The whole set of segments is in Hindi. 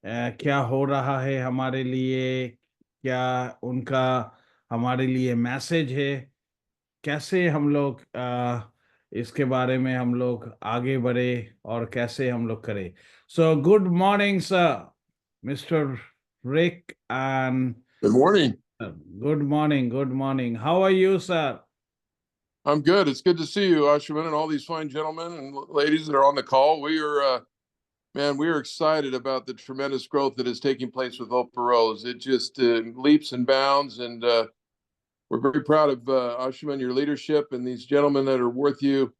क्या हो रहा है हमारे लिए, क्या उनका हमारे लिए मैसेज है, कैसे हम लोग इसके बारे में हम लोग आगे बढ़े और कैसे हम लोग करें. So good morning sir, mister Rick, and Good morning. Good morning, good morning. How are you sir? I'm good. It's good to see you, Ashwin, and all these fine gentlemen and ladies that are on the call. Man, we are excited about the tremendous growth that is taking place with Opa Rose. It just leaps and bounds, and we're very proud of Ashwin, your leadership, and these gentlemen that are with you,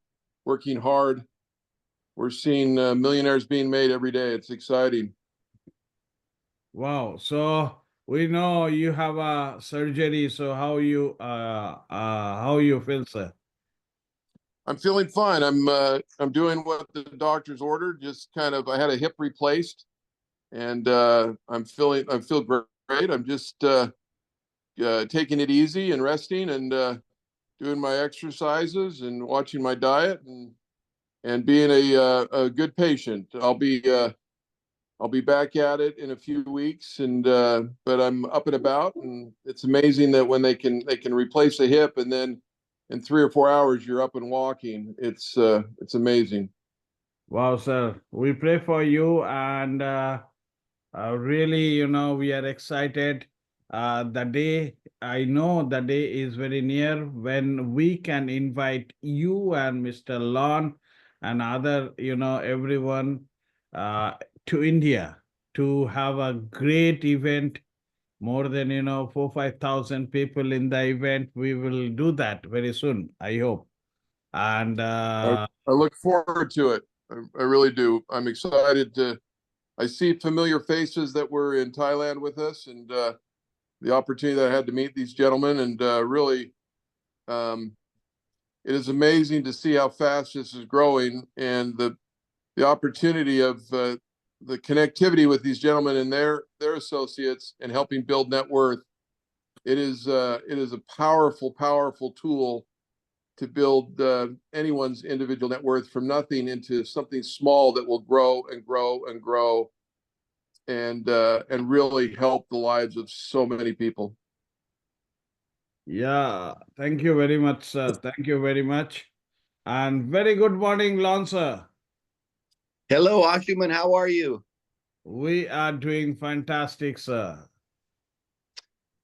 working hard. We're seeing millionaires being made every day. It's exciting. Wow. So we know you have a surgery. So how you feel, sir? I'm feeling fine. I'm doing what the doctors ordered. Just kind of, I had a hip replaced, and I feel great. I'm just taking it easy and resting and doing my exercises and watching my diet and being a good patient. I'll be back at it in a few weeks, and but I'm up and about, and it's amazing that when they can replace a hip, and then in 3 or 4 hours you're up and walking. It's amazing. Wow, sir. We pray for you, and really, we are excited. The day, I know the day is very near when we can invite you and Mr. Lon and other, everyone uh, to India to have a great event. More than, 4, 5,000 people in the event. We will do that very soon, I hope. And I look forward to it. I really do. I'm excited to. I see familiar faces that were in Thailand with us, and the opportunity that I had to meet these gentlemen, and really, um, it is amazing to see how fast this is growing, and the opportunity of the connectivity with these gentlemen and their associates and helping build net worth. It is a powerful tool to build anyone's individual net worth from nothing into something small that will grow and grow and grow and really help the lives of so many people. yeah, thank you very much, sir. Thank you very much. And very good morning, Lon, sir. Hello, Ashuman. How are you? We are doing fantastic, sir.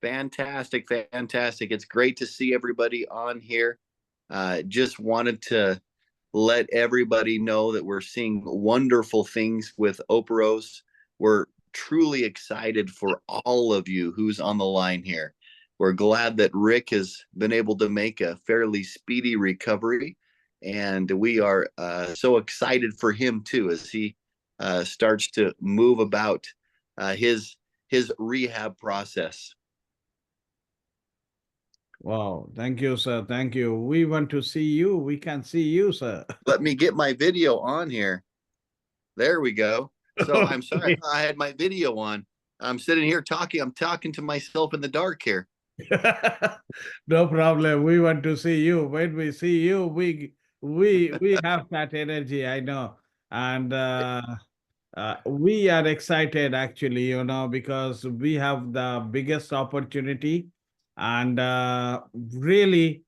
Fantastic, fantastic. It's great to see everybody on here. Just wanted to let everybody know that we're seeing wonderful things with Operos. We're truly excited for all of you who's on the line here. We're glad that Rick has been able to make a fairly speedy recovery, and we are so excited for him too as he starts to move about his rehab process. Wow, thank you, sir. Thank you. We want to see you. We can see you, sir. Let me get my video on here. There we go. So I'm sorry, Okay. I had my video on. I'm sitting here talking. I'm talking to myself in the dark here. No problem. We want to see you. When we see you, we have that energy, I know. And we are excited actually, because we have the biggest opportunity. And really,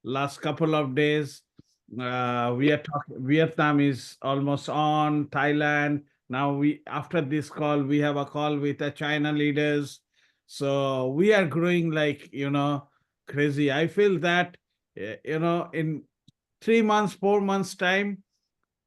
last couple of days, we are talking, Vietnam is almost on, Thailand. Now after this call, we have a call with the China leaders. So we are growing like, crazy. I feel that, in 3 months, 4 months time,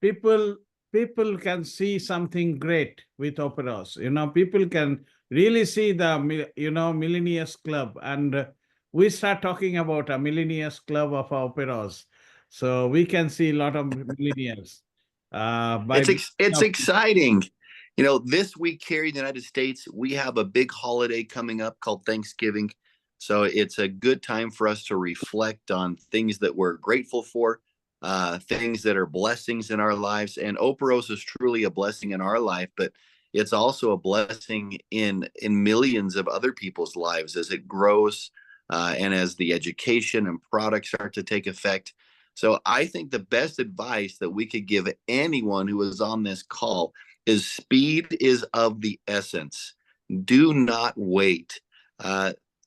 people people can see something great with operas. People can really see the millennials club, and we start talking about a millennials club of operas, so we can see a lot of millennials by It's exciting. You know, this week here in the United States, we have a big holiday coming up called Thanksgiving. So it's a good time for us to reflect on things that we're grateful for, things that are blessings in our lives. And Operos is truly a blessing in our life, but it's also a blessing in millions of other people's lives as it grows and as the education and products start to take effect. So I think the best advice that we could give anyone who is on this call is speed is of the essence. Do not wait.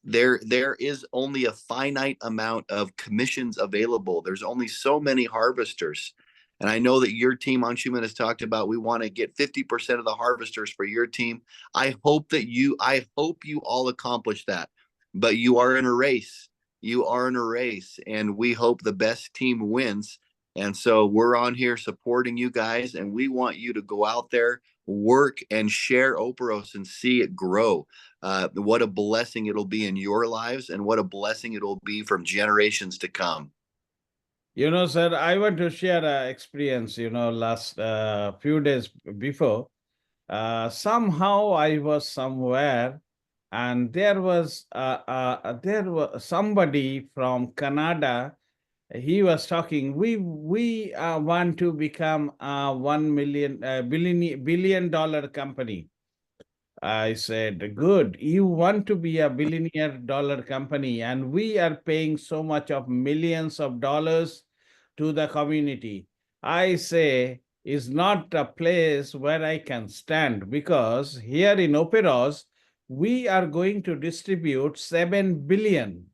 There is only a finite amount of commissions available. There's only so many harvesters. And I know that your team, Anshuman, has talked about we want to get 50% of the harvesters for your team. I hope you all accomplish that. But you are in a race. You are in a race, and we hope the best team wins. And so we're on here supporting you guys, and we want you to go out there, work, and share Operos and see it grow. What a blessing it'll be in your lives, and what a blessing it'll be from generations to come. You know, sir, I want to share an experience, last few days before. Somehow I was somewhere and there was somebody from Canada. He was talking. We want to become a billion dollar company. I said, good. You want to be a billionaire dollar company, and we are paying so much of millions of dollars to the community. I say, is not a place where I can stand, because here in Operos, we are going to distribute 7 billion,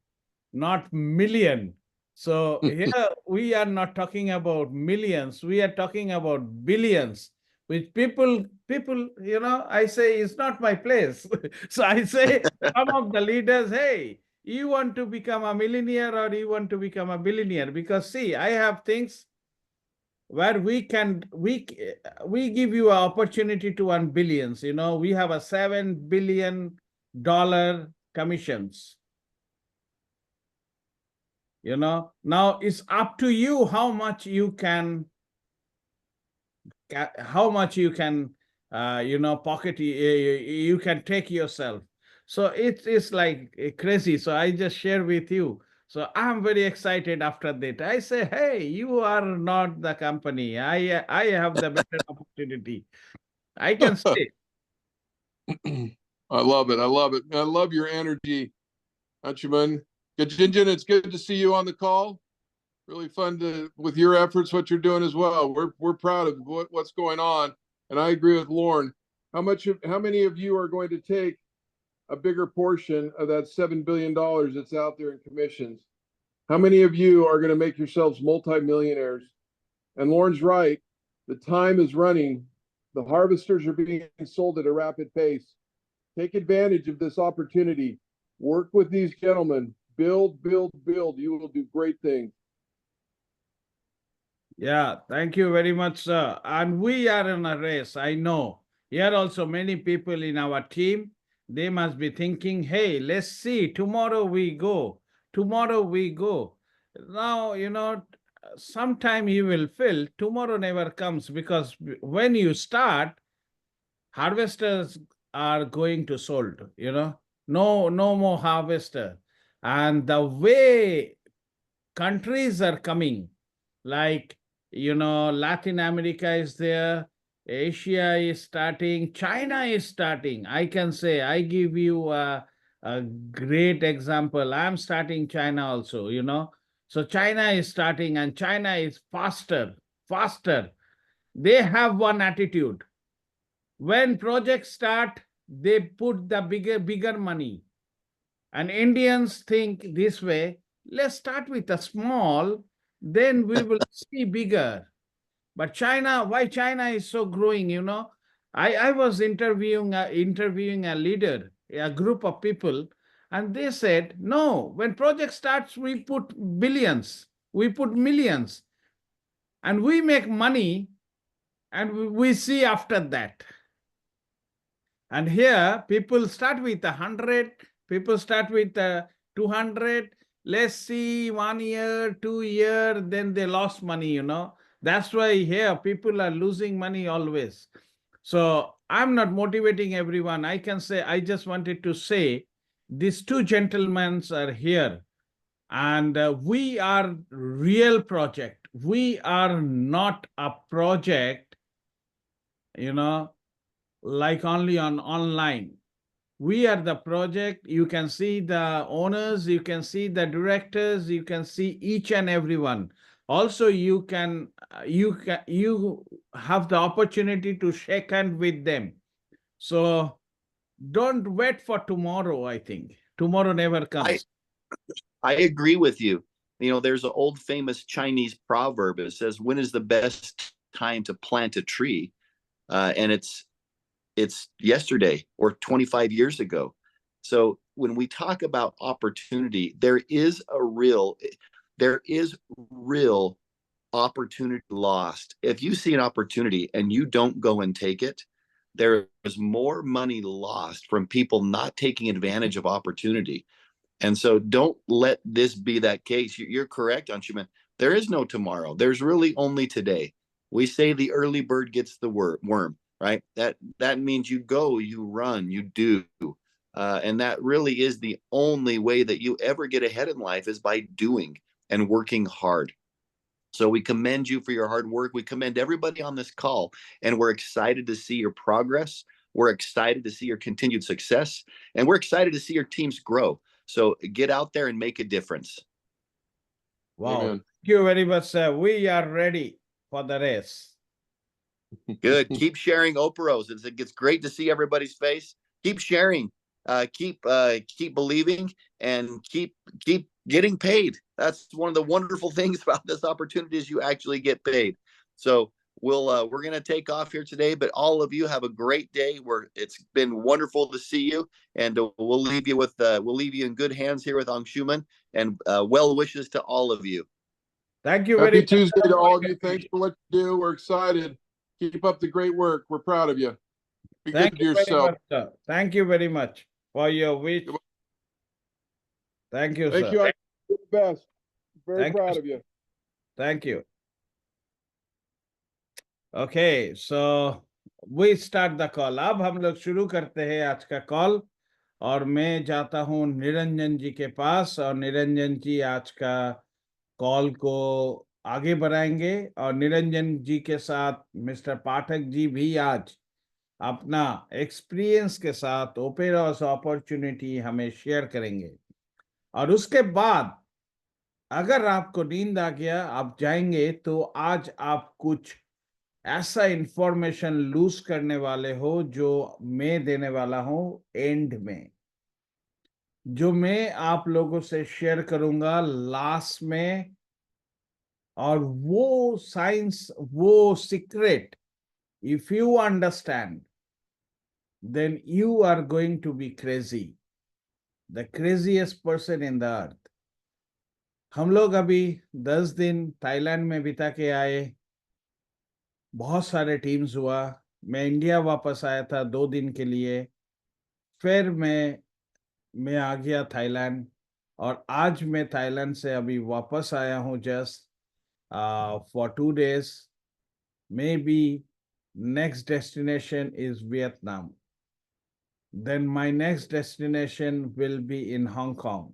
not million. So here we are not talking about millions, we are talking about billions. Which people, I say it's not my place. So I say some of the leaders, hey, you want to become a millionaire or you want to become a billionaire? Because see, I have things where we give you an opportunity to earn billions. We have a $7 billion commissions. Now it's up to you how much you can pocket, you can take yourself. So it's like crazy. So I just share with you. So I'm very excited after that. I say, hey, you are not the company. I have the better opportunity. I can say. I love it. I love it. I love your energy, Anshuman. Gajinjan, it's good to see you on the call. Really fun with your efforts, what you're doing as well. We're proud of what's going on, and I agree with Lauren. How many of you are going to take a bigger portion of that $7 billion that's out there in commissions? How many of you are going to make yourselves multimillionaires? And Lauren's right. The time is running. The harvesters are being sold at a rapid pace. Take advantage of this opportunity. Work with these gentlemen. Build, build, build. You will do great things. Yeah, thank you very much, sir. And we are in a race, I know. Here also many people in our team, they must be thinking, hey, let's see, tomorrow we go. Tomorrow we go. Now, sometime you will feel tomorrow never comes, because when you start, harvesters are going to sold, no more harvester. And the way countries are coming, like, Latin America is there, Asia is starting, China is starting. I can say, I give you a great example. I'm starting China also, So China is starting, and China is faster. They have one attitude. When projects start, they put the bigger money. And Indians think this way, let's start with a small, then we will see bigger. But China, why China is so growing, I was interviewing a leader, a group of people, and they said, no, when project starts, we put billions, we put millions, and we make money, and we see after that. And here, people start with 100, people start with 200. Let's see, 1 year, 2 year, then they lost money, That's why here people are losing money always. So I'm not motivating everyone. I can say, I just wanted to say, these two gentlemen are here, and we are real project. We are not a project, like only on online. We are the project. You can see the owners, you can see the directors, you can see each and everyone. Also, you have the opportunity to shake hand with them. So don't wait for tomorrow. I think tomorrow never comes. I agree with you. You know, there's an old famous Chinese proverb. It says, "When is the best time to plant a tree?" And it's yesterday or 25 years ago. So when we talk about opportunity, there is real opportunity lost. If you see an opportunity and you don't go and take it, there is more money lost from people not taking advantage of opportunity. And so don't let this be that case. You're correct, Anshuman. There is no tomorrow. There's really only today. We say the early bird gets the worm, right? That means you go, you run, you do. And that really is the only way that you ever get ahead in life, is by doing and working hard. So we commend you for your hard work. We commend everybody on this call, and we're excited to see your progress. We're excited to see your continued success, and we're excited to see your teams grow. So get out there and make a difference. Wow. Amen. Thank you very much, sir. We are ready for the race. Good. Keep sharing Operos. It's great to see everybody's face. Keep sharing. Keep believing, and keep getting paid. That's one of the wonderful things about this opportunity, is you actually get paid. So we're gonna take off here today, but all of you have a great day. It's been wonderful to see you, and we'll leave you in good hands here with Anshuman, and well wishes to all of you. Thank you Happy very much. Tuesday to all of you. Thanks for what you do. We're excited. Keep up the great work. We're proud of you. Be good Thank to you very yourself. much, sir. Thank you very much for your wish. Thank you, Thank sir. you. You're the best. Very Thank you, proud sir. of you. Thank you. Okay, so we start the call. अब हम लोग शुरू करते हैं आज का कॉल, और मैं जाता हूं निरंजन जी के पास, और निरंजन जी आज का कॉल को आगे बढ़ाएंगे, और निरंजन जी के साथ मिस्टर पाठक जी भी आज अपना एक्सपीरियंस के साथ ओपेरास अपॉर्चुनिटी हमें शेयर करेंगे। और उसके बाद अगर आपको नींद आ गया, आप जाएंगे, तो आज आप कुछ ऐसा इंफॉर्मेशन लूज करने वाले हो जो मैं देने वाला हूं एंड में, जो मैं आप लोगों से शेयर करूंगा लास्ट में। और वो साइंस, वो secret, if you understand, then you are going to be crazy, the craziest person in the earth. हम लोग अभी 10 दिन थाईलैंड में बिता के आए, बहुत सारे टीम्स हुआ। मैं इंडिया वापस आया था 2 दिन के लिए, फिर मैं आ गया थाईलैंड, और आज मैं थाईलैंड से अभी वापस आया हूँ just for 2 days. Maybe next destination is Vietnam. Then my next destination will be in Hong Kong.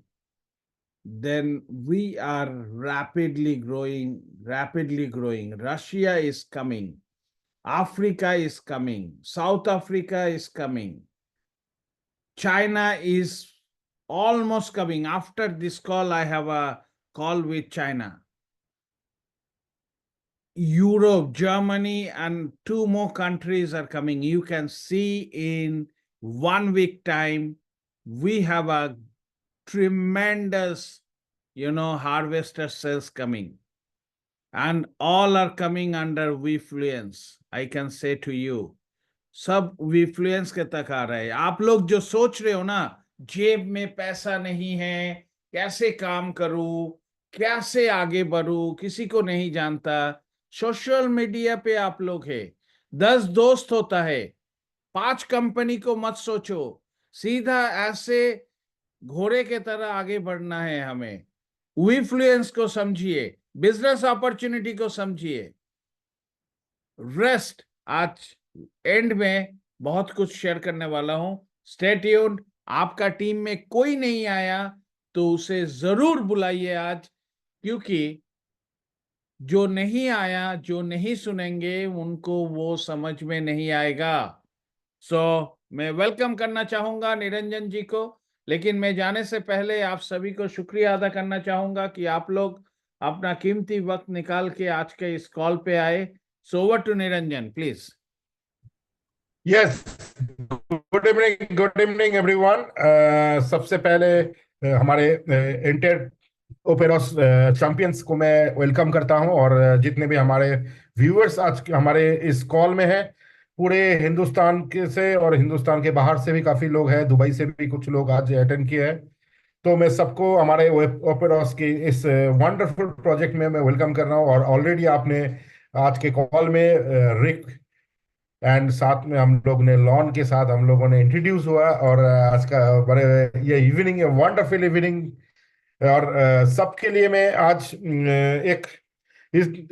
Then we are rapidly growing. Russia is coming. Africa is coming. South Africa is coming. China is almost coming. After this call, I have a call with China. Europe, Germany, and 2 more countries are coming. You can see in 1 week time, we have a tremendous, harvester sales coming. And all are coming under Wefuence. I can say to you, सब Wefuence के तक आ रहे हैं। आप लोग जो सोच रहे हो ना, जेब में पैसा नहीं है, कैसे काम करूं, कैसे आगे बढ़ूं, किसी को नहीं जानता। सोशल मीडिया पे आप लोग है, 10 दोस्त होता है, 5 कंपनी को मत सोचो, सीधा ऐसे घोड़े के तरह आगे बढ़ना है हमें। Wefuence को समझिए, बिजनेस अपॉर्चुनिटी को समझिए। रेस्ट आज एंड में बहुत कुछ शेयर करने वाला हूं। Stay tuned. आपका टीम में कोई नहीं आया तो उसे जरूर बुलाइए आज, क्योंकि जो नहीं आया, जो नहीं सुनेंगे, उनको वो समझ में नहीं आएगा। मैं वेलकम करना चाहूंगा निरंजन जी को, लेकिन मैं जाने से पहले आप सभी को शुक्रिया अदा करना चाहूंगा कि आप लोग अपना कीमती वक्त निकाल के आज के इस कॉल पे आए। So over to Niranjan please. Yes, good evening everyone. सबसे पहले हमारे इंटर ओपेरोस चैंपियंस को मैं वेलकम करता हूं, और जितने भी हमारे व्यूअर्स आज हमारे इस कॉल में हैं, पूरे हिंदुस्तान के से और हिंदुस्तान के बाहर से भी काफी लोग हैं, दुबई से भी कुछ लोग आज अटेंड किए हैं। तो मैं सबको हमारे ओपेरोस की इस वंडरफुल प्रोजेक्ट में मैं वेलकम कर रहा हूं। और ऑलरेडी आपने आज के कॉल में रिक एंड साथ में हम लोग ने लॉन के साथ हम लोगों ने इंट्रोड्यूस हुआ, और आज का बड़े ये इवनिंग है, वंडरफुल इवनिंग। और सबके लिए मैं आज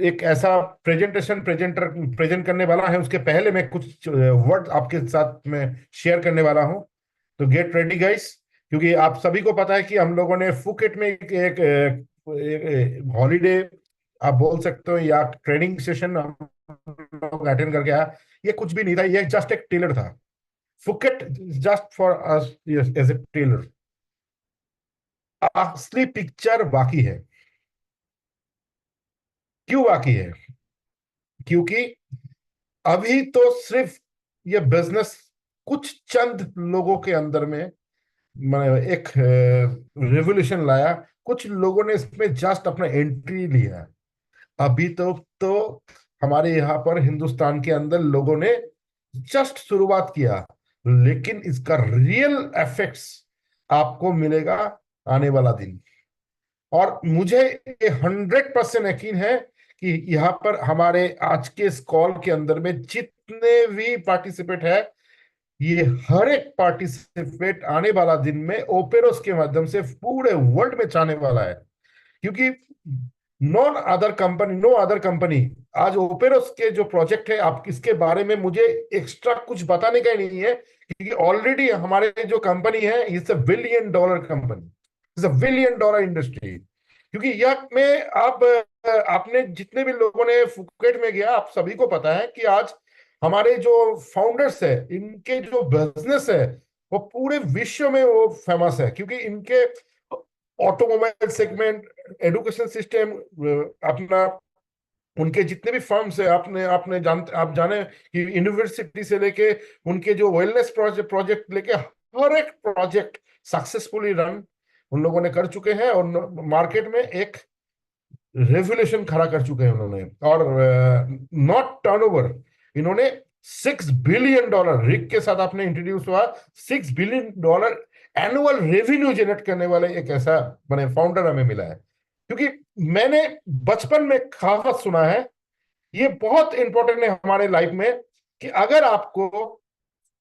एक ऐसा प्रेजेंट करने वाला है। उसके पहले मैं कुछ वर्ड आपके साथ में शेयर करने वाला हूं, तो गेट रेडी गाइस, क्योंकि आप सभी को पता है कि हम लोगों ने फुकेट में एक हॉलीडे आप बोल सकते हो या ट्रेनिंग सेशन हम लोग अटेंड करके आया। ये कुछ भी नहीं था, ये जस्ट एक टेलर था। Phuket just for us as a trailer. असली पिक्चर बाकी है। क्यों बाकी है? क्योंकि अभी तो सिर्फ ये बिजनेस कुछ चंद लोगों के अंदर में एक रेवोल्यूशन लाया। कुछ लोगों ने इसमें जस्ट अपना एंट्री लिया। अभी तो हमारे यहाँ पर हिंदुस्तान के अंदर लोगों ने जस्ट शुरुआत किया, लेकिन इसका रियल इफेक्ट्स आपको मिलेगा आने वाला दिन। और मुझे 100% यकीन है कि यहाँ पर हमारे आज के इस कॉल के अंदर में जितने भी पार्टिसिपेट है, ये हर एक पार्टिसिपेट आने वाला दिन में ओपेरोस के माध्यम से पूरे वर्ल्ड में जाने वाला है। क्योंकि नो अदर कंपनी आज ओपेरोस के जो प्रोजेक्ट है, आप इसके बारे में मुझे एक्स्ट्रा कुछ बताने का ही नहीं है, क्योंकि ऑलरेडी हमारे जो कंपनी है, it's a $1 billion company, it's a $1 billion industry. क्योंकि यह में आपने जितने भी लोगों ने फुकेट में गया, आप सभी को पता है कि आज हमारे जो फाउंडर्स है, इनके जो बिजनेस है वो पूरे विश्व में वो फेमस है, क्योंकि इनके ऑटोमोबाइल सेगमेंट, एजुकेशन सिस्टम, अपना उनके जितने भी फर्म्स है, आप जाने कि यूनिवर्सिटी से लेके उनके जो वेलनेस प्रोजेक्ट लेके हर एक प्रोजेक्ट सक्सेसफुली रन उन लोगों ने कर चुके हैं, और मार्केट में एक रेवोल्यूशन खड़ा कर चुके हैं उन्होंने। और नॉट टर्नओवर, इन्होंने $6 बिलियन, रिक के साथ आपने इंट्रोड्यूस हुआ, $6 बिलियन एनुअल रेवेन्यू जनरेट करने वाले एक ऐसा मैंने फाउंडर हमें मिला है। क्योंकि मैंने बचपन में कहावत सुना है, ये बहुत इंपॉर्टेंट है हमारे लाइफ में, कि अगर आपको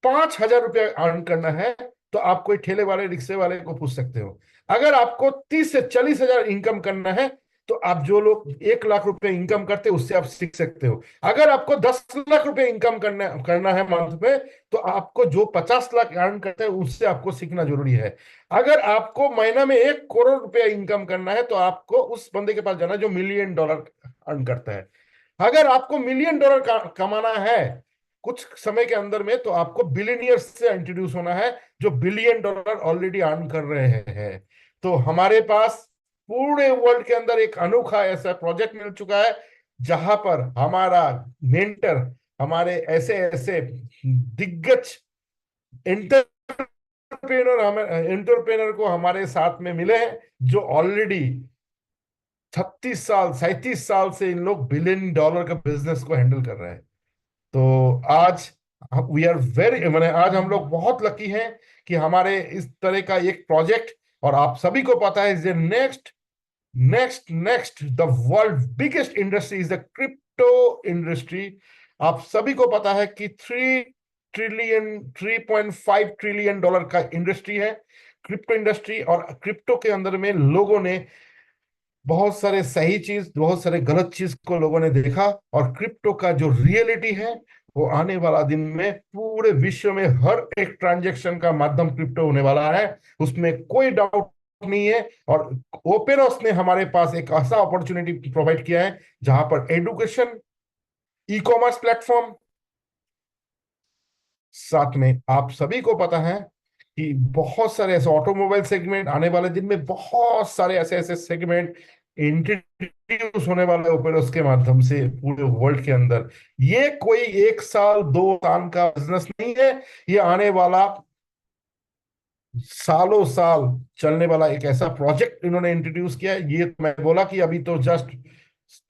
5,000 रुपया अर्न करना है तो आप कोई ठेले वाले, रिक्शे वाले को पूछ सकते हो। अगर आपको 30 से 40,000 इनकम करना है तो आप जो लोग 1 लाख रुपए इनकम करते हैं उससे आप सीख सकते हो। अगर आपको 10 लाख रुपए इनकम करना है मंथ में, तो आपको जो 50 लाख अर्न करते हैं उससे आपको सीखना जरूरी है। अगर आपको महीना में 1 करोड़ रुपया इनकम करना है तो आपको उस बंदे के पास जाना जो $1 मिलियन अर्न करता है। अगर आपको $1 मिलियन कमाना है कुछ समय के अंदर में, तो आपको बिलियनियर्स से इंट्रोड्यूस होना है जो $1 बिलियन ऑलरेडी अर्न कर रहे हैं। तो हमारे पास पूरे वर्ल्ड के अंदर एक अनोखा ऐसा प्रोजेक्ट मिल चुका है, जहां पर हमारा मेंटर, हमारे ऐसे ऐसे दिग्गज एंटरप्रेन्योर को हमारे साथ में मिले हैं, जो ऑलरेडी 37 साल से इन लोग $1 बिलियन का बिजनेस को हैंडल कर रहे हैं। तो आज वी आर वेरी, मैंने आज हम लोग बहुत लकी हैं कि हमारे इस तरह का एक प्रोजेक्ट, और आप सभी को पता है next the world biggest industry is the crypto industry. आप सभी को पता है कि 3.5 ट्रिलियन डॉलर का इंडस्ट्री है क्रिप्टो इंडस्ट्री। और क्रिप्टो के अंदर में लोगों ने बहुत सारे सही चीज, बहुत सारे गलत चीज को लोगों ने देखा, और क्रिप्टो का जो रियलिटी है वो आने वाला दिन में पूरे विश्व में हर एक ट्रांजैक्शन का माध्यम क्रिप्टो होने वाला है, उसमें कोई डाउट नहीं है। और ओपेरोस ने हमारे पास एक ऐसा अपॉर्चुनिटी प्रोवाइड किया है जहां पर एजुकेशन, ई कॉमर्स प्लेटफॉर्म, साथ में आप सभी को पता है कि बहुत सारे ऐसे ऑटोमोबाइल सेगमेंट आने वाले दिन में, बहुत सारे ऐसे ऐसे सेगमेंट इंट्रोड्यूस होने वाले ओपेरोस के माध्यम से पूरे वर्ल्ड के अंदर। ये कोई 1 साल 2 साल का बिजनेस नहीं है, ये आने वाला सालों साल चलने वाला एक ऐसा प्रोजेक्ट इन्होंने इंट्रोड्यूस किया है। ये मैं बोला कि अभी तो जस्ट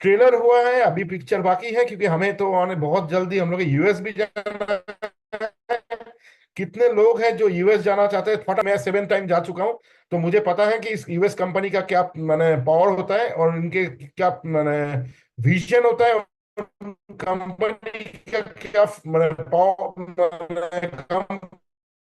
ट्रेलर हुआ है, अभी पिक्चर बाकी है, क्योंकि हमें तो आने बहुत जल्दी हम लोग यूएस भी जाना है। कितने लोग हैं जो यूएस जाना चाहते हैं? फटा मैं 7 टाइम जा चुका हूं, तो मुझे पता है कि इस यूएस कंपनी का क्या मैंने पावर होता है और इनके क्या मैंने विजन होता है, कंपनी का क्या मैंने पावर,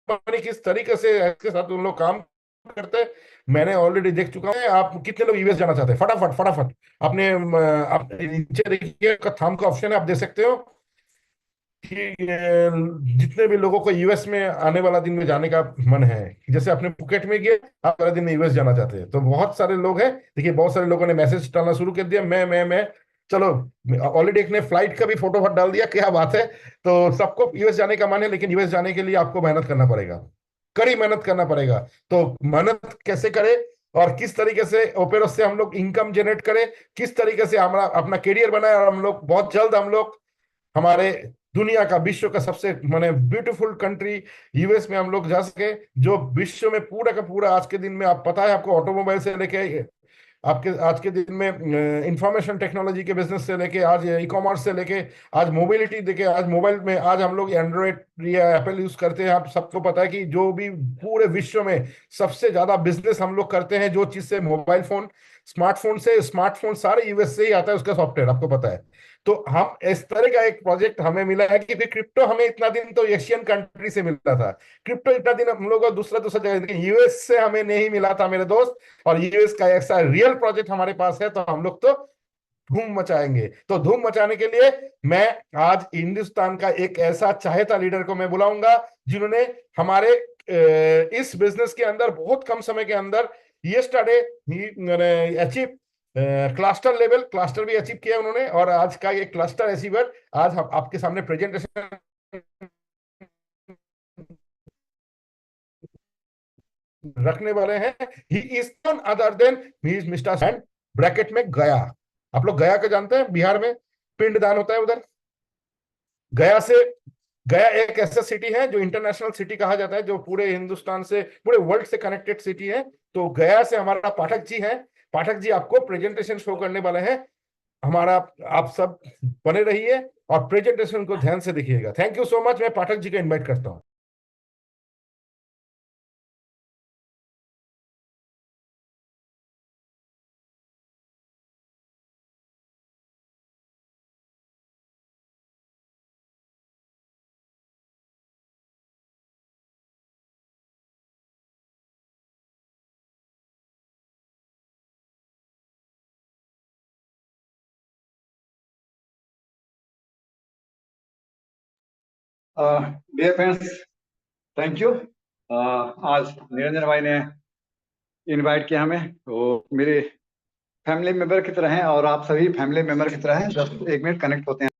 कंपनी किस तरीके से इसके साथ उन लोग काम करते हैं, मैंने ऑलरेडी देख चुका है। आप कितने लोग यूएस जाना चाहते हैं? फटाफट फटाफट अपने आप नीचे देखिए थंब का ऑप्शन है, आप देख सकते हो कि जितने भी लोगों को यूएस में आने वाला दिन में जाने का मन है, जैसे अपने पुकेट में गए, आप वाला दिन में यूएस जाना चाहते हैं, तो बहुत सारे लोग हैं। देखिए बहुत सारे लोगों ने मैसेज डालना शुरू कर दिया, मैं चलो ऑलरेडी एक ने फ्लाइट का भी फोटो डाल दिया, क्या बात है। तो सबको यूएस जाने का मन है, लेकिन यूएस जाने के लिए आपको मेहनत करना पड़ेगा, कड़ी मेहनत करना पड़ेगा। तो मेहनत कैसे करें और किस तरीके से ओपेरोस से हम लोग इनकम जनरेट करें, किस तरीके से हमारा अपना करियर बनाए, और हम लोग बहुत जल्द हम लोग हमारे दुनिया का विश्व का सबसे माने ब्यूटीफुल कंट्री यूएस में हम लोग जा सके, जो विश्व में पूरा का पूरा आज के दिन में आप पता है आपको ऑटोमोबाइल से लेके आपके आज के दिन में इंफॉर्मेशन टेक्नोलॉजी के बिजनेस से लेके आज ई कॉमर्स से लेके आज मोबिलिटी देखे, आज मोबाइल में आज हम लोग एंड्रॉइड या एप्पल यूज करते हैं। आप सबको पता है कि जो भी पूरे विश्व में सबसे ज्यादा बिजनेस हम लोग करते हैं जो चीज से, मोबाइल फोन स्मार्टफोन सारे यूएस से ही आता है, उसका सॉफ्टवेयर आपको पता है। तो हम इस तरह का एक प्रोजेक्ट हमें मिला है कि क्रिप्टो हमें इतना दिन तो एशियन कंट्री से मिलता था, क्रिप्टो इतना दिन हम लोग को दूसरा दूसरा जगह, लेकिन यूएस से हमें नहीं मिला था मेरे दोस्त। और यूएस का ऐसा रियल प्रोजेक्ट हमारे पास है, तो हम लोग तो धूम मचाएंगे। तो धूम मचाने के लिए मैं आज हिंदुस्तान का एक ऐसा चाहेता लीडर को मैं बुलाऊंगा, जिन्होंने हमारे इस बिजनेस के अंदर बहुत कम समय के अंदर यस्टरडे अचीव क्लस्टर भी अचीव किया उन्होंने, और आज का ये क्लस्टर अचीवर आज हम आपके सामने प्रेजेंटेशन रखने वाले हैं। He is none other than he is mister and bracket में गया। आप लोग गया को जानते हैं, बिहार में पिंडदान होता है उधर। गया से गया एक ऐसा सिटी है जो इंटरनेशनल सिटी कहा जाता है, जो पूरे हिंदुस्तान से पूरे वर्ल्ड से कनेक्टेड सिटी है। तो गया से हमारा पाठक जी है, पाठक जी आपको प्रेजेंटेशन शो करने वाले हैं। हमारा आप सब बने रहिए और प्रेजेंटेशन को ध्यान से देखिएगा। Thank you so much. मैं पाठक जी को इनवाइट करता हूं। Dear friends, thank you. आज निरंजन भाई ने इनवाइट किया हमें, तो मेरे फैमिली मेंबर की तरह हैं और आप सभी फैमिली मेंबर की तरह हैं। 1 मिनट कनेक्ट होते हैं।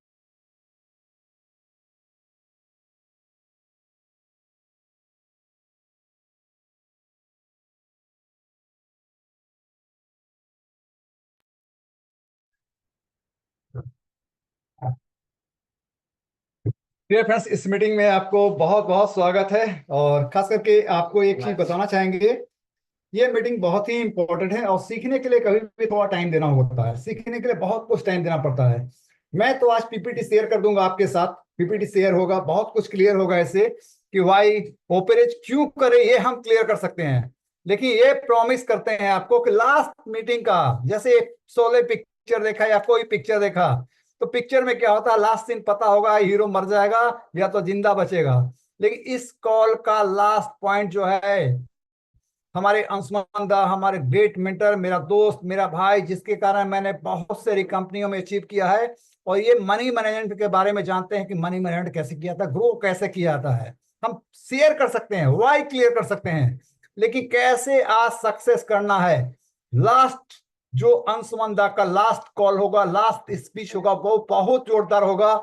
डियर फ्रेंड्स, इस मीटिंग में आपको बहुत बहुत स्वागत है। और खास करके आपको एक चीज बताना चाहेंगे, ये मीटिंग बहुत ही इंपॉर्टेंट है और सीखने के लिए कभी भी थोड़ा टाइम देना होता है, सीखने के लिए बहुत कुछ टाइम देना पड़ता है। मैं तो आज पीपीटी शेयर कर दूंगा आपके साथ, पीपीटी शेयर होगा, बहुत कुछ क्लियर होगा ऐसे कि वाई ओपेरेज क्यों करे, ये हम क्लियर कर सकते हैं। लेकिन ये प्रॉमिस करते हैं आपको कि लास्ट मीटिंग का, जैसे शोले पिक्चर देखा या कोई पिक्चर देखा, तो पिक्चर में क्या होता है, लास्ट सीन पता होगा, हीरो मर जाएगा या तो जिंदा बचेगा। लेकिन इस कॉल का लास्ट पॉइंट जो है, हमारे अंशुमान दा, हमारे ग्रेट मेंटर, मेरा दोस्त, मेरा भाई, जिसके कारण मैंने बहुत सारी कंपनियों में अचीव किया है, और ये मनी मैनेजमेंट के बारे में जानते हैं कि मनी मैनेजमेंट कैसे किया था, ग्रो कैसे किया जाता है। हम शेयर कर सकते हैं, वाई क्लियर कर सकते हैं, लेकिन कैसे आज सक्सेस करना है। लास्ट जो अंशुमान दा का लास्ट कॉल होगा, लास्ट स्पीच होगा, वो बहुत जोरदार होगा।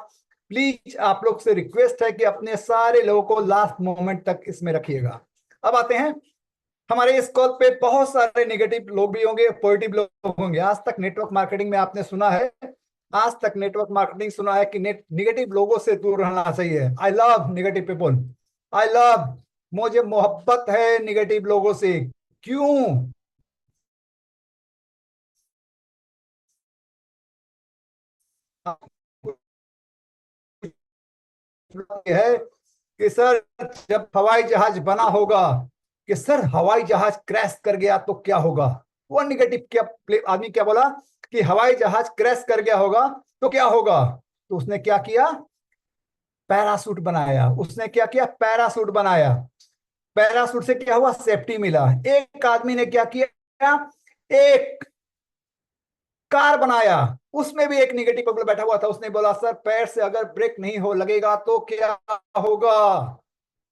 प्लीज आप लोग से रिक्वेस्ट है कि अपने सारे लोगों को लास्ट मोमेंट तक इसमें रखिएगा। अब आते हैं हमारे इस कॉल पे बहुत सारे नेगेटिव लोग भी होंगे, पॉजिटिव लोग होंगे। आज तक नेटवर्क मार्केटिंग में आपने सुना है, आज तक नेटवर्क मार्केटिंग सुना है कि नेगेटिव लोगों से दूर रहना चाहिए। I love negative people, I love, मुझे मोहब्बत है नेगेटिव लोगों से। क्यों? है कि सर जब हवाई जहाज बना होगा, कि सर हवाई जहाज क्रैश कर गया तो क्या होगा। वो नेगेटिव क्या आदमी क्या बोला कि हवाई जहाज क्रैश कर गया होगा तो क्या होगा। तो उसने क्या किया, पैरासूट बनाया। उसने क्या किया, पैरासूट बनाया। पैरासूट से क्या हुआ, सेफ्टी मिला। एक आदमी ने क्या किया, एक कार बनाया, उसमें भी एक नेगेटिव पीपल बैठा हुआ था। उसने बोला सर पैर से अगर ब्रेक नहीं हो लगेगा तो क्या होगा।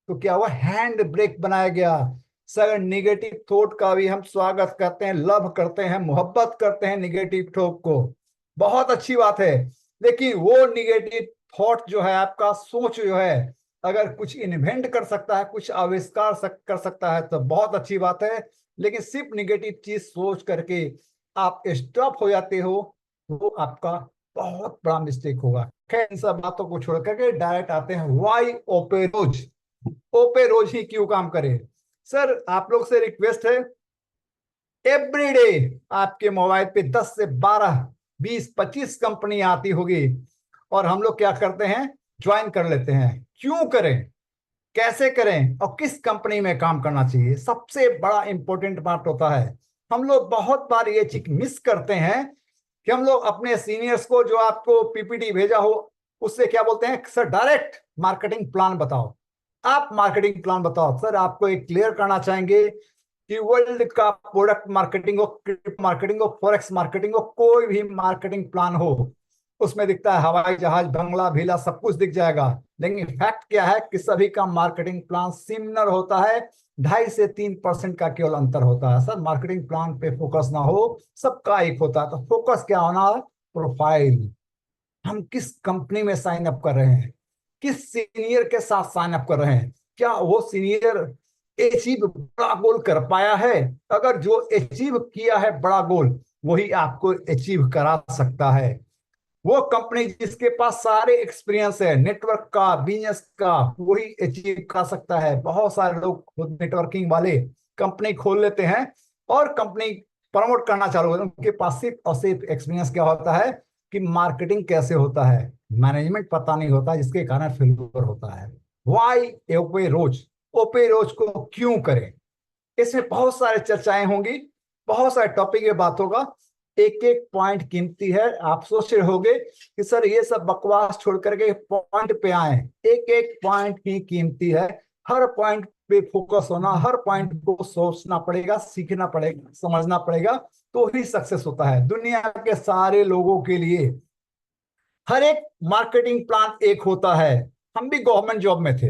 तो क्या हुआ, हैंड ब्रेक बनाया गया। सर नेगेटिव थॉट का भी हम स्वागत करते हैं, लव करते हैं, मोहब्बत करते हैं नेगेटिव थॉट को, बहुत अच्छी बात है। लेकिन वो नेगेटिव थॉट जो है, आपका सोच जो है, अगर कुछ इन्वेंट कर सकता है, कुछ आविष्कार कर सकता है तो बहुत अच्छी बात है। लेकिन सिर्फ नेगेटिव चीज सोच करके आप स्टॉप हो जाते हो, वो आपका बहुत बड़ा मिस्टेक होगा। खैर इन सब बातों को छोड़ करके डायरेक्ट आते हैं वाई ओपेरोज। ओपेरोज ही क्यों काम करे। सर आप लोग से रिक्वेस्ट है, एवरीडे आपके मोबाइल पे 10 से 12 20 25 कंपनी आती होगी और हम लोग क्या करते हैं, ज्वाइन कर लेते हैं। क्यों करें, कैसे करें और किस कंपनी में काम करना चाहिए, सबसे बड़ा इंपॉर्टेंट पार्ट होता है। हम लोग बहुत बार ये चीज मिस करते हैं कि हम लोग अपने सीनियर्स को जो आपको पीपीटी भेजा हो उससे क्या बोलते हैं, सर डायरेक्ट मार्केटिंग प्लान बताओ, आप मार्केटिंग प्लान बताओ। सर आपको एक क्लियर करना चाहेंगे कि वर्ल्ड का प्रोडक्ट मार्केटिंग हो, क्रिप्टो मार्केटिंग हो, फॉरेक्स मार्केटिंग हो, कोई भी मार्केटिंग प्लान हो, उसमें दिखता है हवाई जहाज, बंगला, विला, सब कुछ दिख जाएगा। लेकिन फैक्ट क्या है कि सभी का मार्केटिंग प्लान सिमिलर होता है, 2.5 से 3% का केवल अंतर होता है। सर मार्केटिंग प्लान पे फोकस ना हो, सबका एक होता है। तो फोकस क्या होना है, प्रोफाइल, हम किस कंपनी में साइन अप कर रहे हैं, किस सीनियर के साथ साइन अप कर रहे हैं, क्या वो सीनियर अचीव बड़ा गोल कर पाया है। अगर जो अचीव किया है बड़ा गोल, वही आपको अचीव करा सकता है। वो कंपनी जिसके पास सारे एक्सपीरियंस है नेटवर्क का, बिजनेस का, वही अचीव कर सकता है। बहुत सारे लोग खुद नेटवर्किंग वाले कंपनी खोल लेते हैं और कंपनी प्रमोट करना चालू करते हैं, उनके पास सिर्फ और सिर्फ एक्सपीरियंस क्या होता है कि मार्केटिंग कैसे होता है, मैनेजमेंट पता नहीं होता, जिसके कारण फेल्यूर होता है। वाई ओपेरोज, ओपेरोज को क्यों करें, इसमें बहुत सारे चर्चाएं होंगी, बहुत सारे टॉपिक पे बात होगा। एक एक पॉइंट कीमती है। आप सोच रहे होंगे कि सर ये सब बकवास छोड़ करके पॉइंट पे आए, एक एक पॉइंट ही कीमती है। हर पॉइंट पे फोकस होना, हर पॉइंट को सोचना पड़ेगा, सीखना पड़ेगा, समझना पड़ेगा, तो ही सक्सेस होता है। दुनिया के सारे लोगों के लिए हर एक मार्केटिंग प्लान एक होता है। हम भी गवर्नमेंट जॉब में थे,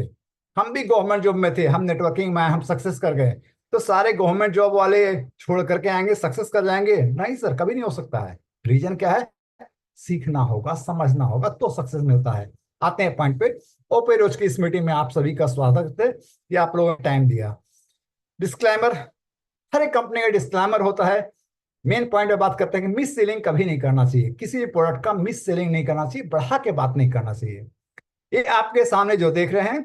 हम भी गवर्नमेंट जॉब में थे, हम नेटवर्किंग में हम सक्सेस कर गए। तो सारे गवर्नमेंट जॉब वाले छोड़ करके आएंगे सक्सेस कर जाएंगे, नहीं सर, कभी नहीं हो सकता है। रीजन क्या है, सीखना होगा, समझना होगा, तो सक्सेस मिलता है। आते हैं पॉइंट पे। ओपेरोज की इस मीटिंग में आप सभी का स्वागत है, कि आप लोगों ने टाइम दिया। डिस्क्लेमर, हर एक कंपनी का डिस्क्लेमर होता है। मेन पॉइंट पे बात करते हैं कि मिस सेलिंग कभी नहीं करना चाहिए, किसी भी प्रोडक्ट का मिस सेलिंग नहीं करना चाहिए, बढ़ा के बात नहीं करना चाहिए। ये आपके सामने जो देख रहे हैं,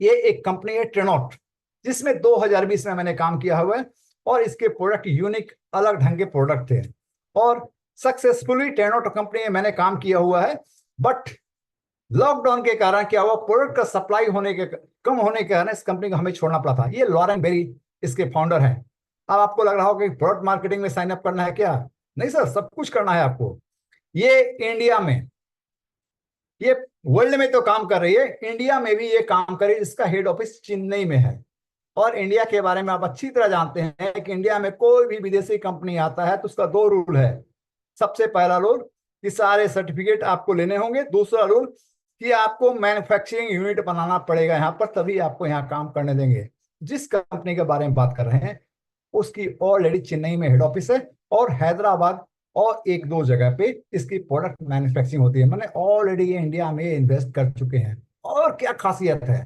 ये एक कंपनी है ट्रेनॉट, जिसमें 2020 में मैंने काम किया हुआ है और इसके प्रोडक्ट यूनिक, अलग ढंग के प्रोडक्ट थे और सक्सेसफुली ट्रेनॉट कंपनी में मैंने काम किया हुआ है। बट लॉकडाउन के कारण क्या हुआ, प्रोडक्ट का सप्लाई कम होने के कारण इस कंपनी को हमें छोड़ना पड़ा था। ये लॉरेन बेरी इसके फाउंडर हैं। अब आपको लग रहा होगा कि प्रोडक्ट मार्केटिंग में साइन अप करना है क्या, नहीं सर, सब कुछ करना है आपको। ये इंडिया में, ये वर्ल्ड में तो काम कर रही है, इंडिया में भी ये काम कर रही है। इसका हेड ऑफिस चेन्नई में है। और इंडिया के बारे में आप अच्छी तरह जानते हैं कि इंडिया में कोई भी विदेशी कंपनी आता है तो उसका 2 रूल है। सबसे पहला रूल कि सारे सर्टिफिकेट आपको लेने होंगे, दूसरा रूल कि आपको मैन्युफैक्चरिंग यूनिट बनाना पड़ेगा यहाँ पर, तभी आपको यहाँ काम करने देंगे। जिस कंपनी के बारे में बात कर रहे हैं उसकी ऑलरेडी चेन्नई में हेड ऑफिस है और हैदराबाद और 1-2 जगह पे इसकी प्रोडक्ट मैन्युफैक्चरिंग होती है। मैंने ऑलरेडी इंडिया में इन्वेस्ट कर चुके हैं। और क्या खासियत है,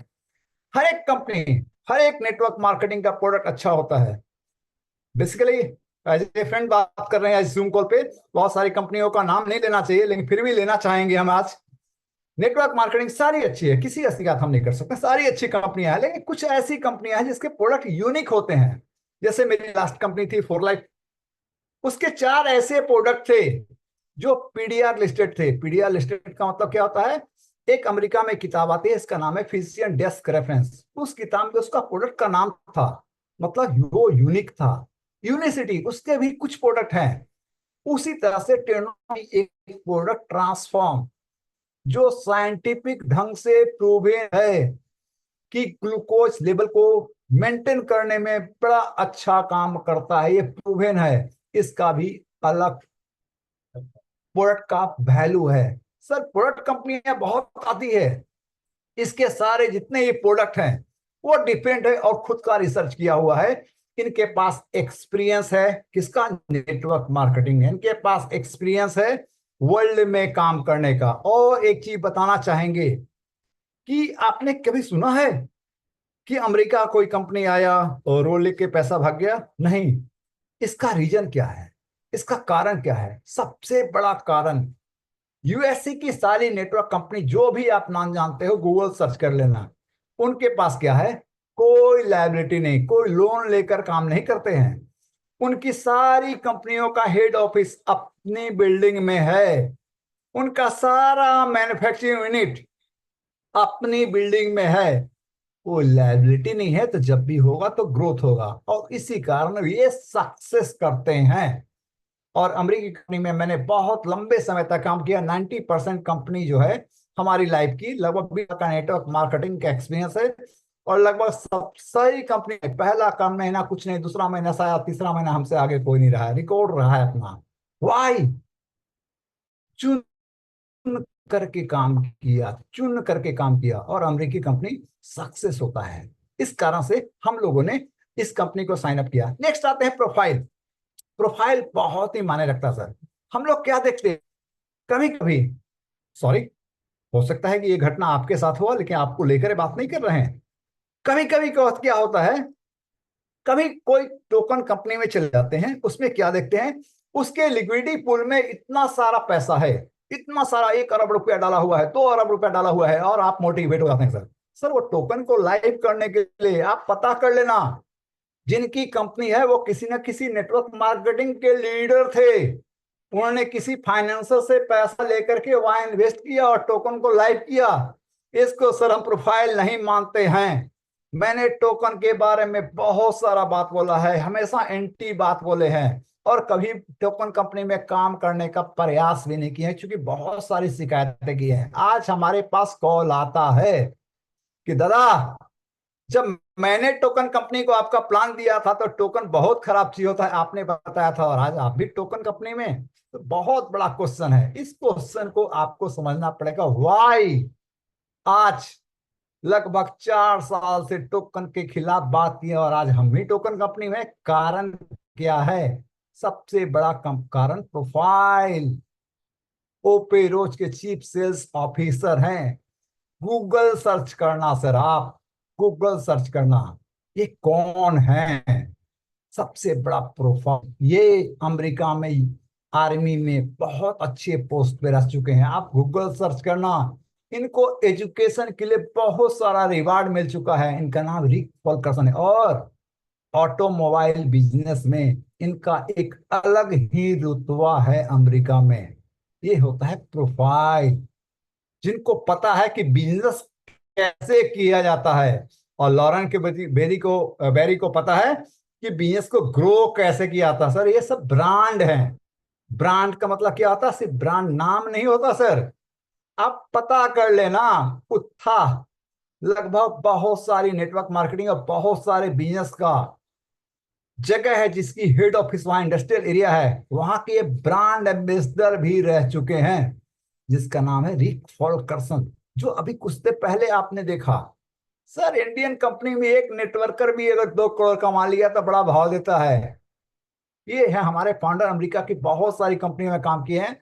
हर एक कंपनी हर एक नेटवर्क मार्केटिंग का प्रोडक्ट अच्छा होता है। बेसिकली एज ए फ्रेंड बात कर रहे हैं आज जूम कॉल पे, बहुत सारी कंपनियों का नाम नहीं लेना चाहिए लेकिन फिर भी लेना चाहेंगे हम आज। नेटवर्क मार्केटिंग सारी अच्छी है, किसी का शिकायत हम नहीं कर सकते, सारी अच्छी कंपनियां हैं, लेकिन कुछ ऐसी कंपनियां हैं जिसके प्रोडक्ट यूनिक होते हैं। जैसे मेरी लास्ट कंपनी थी फॉर लाइफ, उसके 4 ऐसे प्रोडक्ट थे जो पीडीआर लिस्टेड थे। पीडीआर लिस्टेड का मतलब क्या होता है? एक अमेरिका में किताब आती है, इसका नाम है फिजिशियन डेस्क रेफरेंस। उस किताब में उसका प्रोडक्ट का नाम था, मतलब वो यूनिक था। यूनिसिटी, उसके भी कुछ प्रोडक्ट हैं। उसी तरह से टेक्नोलॉजी एक प्रोडक्ट ट्रांसफॉर्म, जो साइंटिफिक ढंग से प्रूवन है कि ग्लूकोज लेवल को मेंटेन करने में बड़ा अच्छा काम करता है, ये प्रूवन है। इसका भी अलग प्रोडक्ट का वैल्यू है। सर प्रोडक्ट कंपनियां बहुत आती है, इसके सारे जितने ये प्रोडक्ट हैं वो डिफरेंट है और खुद का रिसर्च किया हुआ है। इनके पास एक्सपीरियंस है, किसका? नेटवर्क मार्केटिंग है। इनके पास एक्सपीरियंस है वर्ल्ड में काम करने का। और एक चीज बताना चाहेंगे कि आपने कभी सुना है कि अमेरिका कोई कंपनी आया और वो लेके पैसा भाग गया? नहीं। इसका रीजन क्या है? इसका कारण क्या है? सबसे बड़ा कारण, यूएसए की सारी नेटवर्क कंपनी जो भी आप नाम जानते हो गूगल सर्च कर लेना, उनके पास क्या है? कोई लायबिलिटी नहीं, कोई लोन लेकर काम नहीं करते हैं। उनकी सारी कंपनियों का हेड ऑफिस अपनी बिल्डिंग में है, उनका सारा मैन्युफैक्चरिंग यूनिट अपनी बिल्डिंग में है। वो लायबिलिटी नहीं है, तो जब भी होगा तो ग्रोथ होगा, और इसी कारण ये सक्सेस करते हैं। और अमेरिकी कंपनी में मैंने बहुत लंबे समय तक काम किया। 90% कंपनी जो है हमारी लाइफ की, लगभग भी का नेटवर्क मार्केटिंग का एक्सपीरियंस है। और लगभग सब सारी कंपनी पहला काम महीना कुछ नहीं, दूसरा महीना शायद, तीसरा महीना हमसे आगे कोई नहीं रहा है, रिकॉर्ड रहा है अपना। वाई? चुन करके काम किया, चुन करके काम किया, और अमेरिकी कंपनी सक्सेस होता है। इस कारण से हम लोगों ने इस कंपनी को साइन अप किया। नेक्स्ट आते हैं प्रोफाइल। प्रोफाइल बहुत ही मायने रखता है सर। हम लोग क्या देखते हैं कभी कभी, सॉरी, हो सकता है कि ये घटना आपके साथ हुआ लेकिन आपको लेकर ये बात नहीं कर रहे हैं। कभी कभी क्या होता है, कभी कोई टोकन कंपनी में चले जाते हैं, उसमें क्या देखते हैं? उसके लिक्विडिटी पूल में इतना सारा पैसा है, इतना सारा 1 अरब रुपया डाला हुआ है, 2 अरब रुपया डाला हुआ है, और आप मोटिवेट हो जाते हैं सर। सर वो टोकन को लाइव करने के लिए आप पता कर लेना, जिनकी कंपनी है वो किसी न किसी नेटवर्क मार्केटिंग के लीडर थे। उन्होंने किसी फाइनेंसर से पैसा लेकर के वहां इन्वेस्ट किया और टोकन को लाइव किया। इसको सर हम प्रोफाइल नहीं मानते हैं। मैंने टोकन के बारे में बहुत सारा बात बोला है, हमेशा एंटी बात बोले हैं, और कभी टोकन कंपनी में काम करने का प्रयास भी नहीं किया है, क्योंकि बहुत सारी शिकायतें की हैं। आज हमारे पास कॉल आता है कि दादा, जब मैंने टोकन कंपनी को आपका प्लान दिया था तो टोकन बहुत खराब चीज होता है, आपने बताया था, और आज आप भी टोकन कंपनी में। तो बहुत बड़ा क्वेश्चन है, इस क्वेश्चन को आपको समझना पड़ेगा। व्हाई आज लगभग 4 साल से टोकन के खिलाफ बात की और आज हम भी टोकन कंपनी में। कारण क्या है? सबसे बड़ा कारण प्रोफाइल। ओपे रोज के चीफ सेल्स ऑफिसर हैं। गूगल सर्च करना सर, आप गूगल सर्च करना, ये कौन है? सबसे बड़ा प्रोफाइल। ये अमेरिका में आर्मी में बहुत अच्छे पोस्ट पे रह चुके हैं। आप गूगल सर्च करना, इनको एजुकेशन के लिए बहुत सारा रिवार्ड मिल चुका है। इनका नाम रिक फॉल्करसन है, और ऑटोमोबाइल बिजनेस में इनका एक अलग ही रुतबा है अमेरिका में। ये होता है प्रोफाइल, जिनको पता है कि बिजनेस कैसे किया जाता है। और लॉरेन के बेरी को पता है कि बिजनेस को ग्रो कैसे किया जाता है। सर ये सब ब्रांड है। ब्रांड का मतलब क्या होता है? सिर्फ ब्रांड नाम नहीं होता सर। आप पता कर लेना, उत्था लगभग बहुत सारी नेटवर्क मार्केटिंग और बहुत सारे बिजनेस का जगह है जिसकी हेड ऑफिस वहां इंडस्ट्रियल एरिया है, वहां के ब्रांड एम्बेसडर भी रह चुके हैं, जिसका नाम है रिक फॉल्करसन, जो अभी कुछ देर पहले आपने देखा। सर इंडियन कंपनी में एक नेटवर्कर भी अगर 2 करोड़ कमा लिया तो बड़ा भाव देता है। ये है हमारे फाउंडर, अमेरिका की बहुत सारी कंपनियों में काम किए हैं।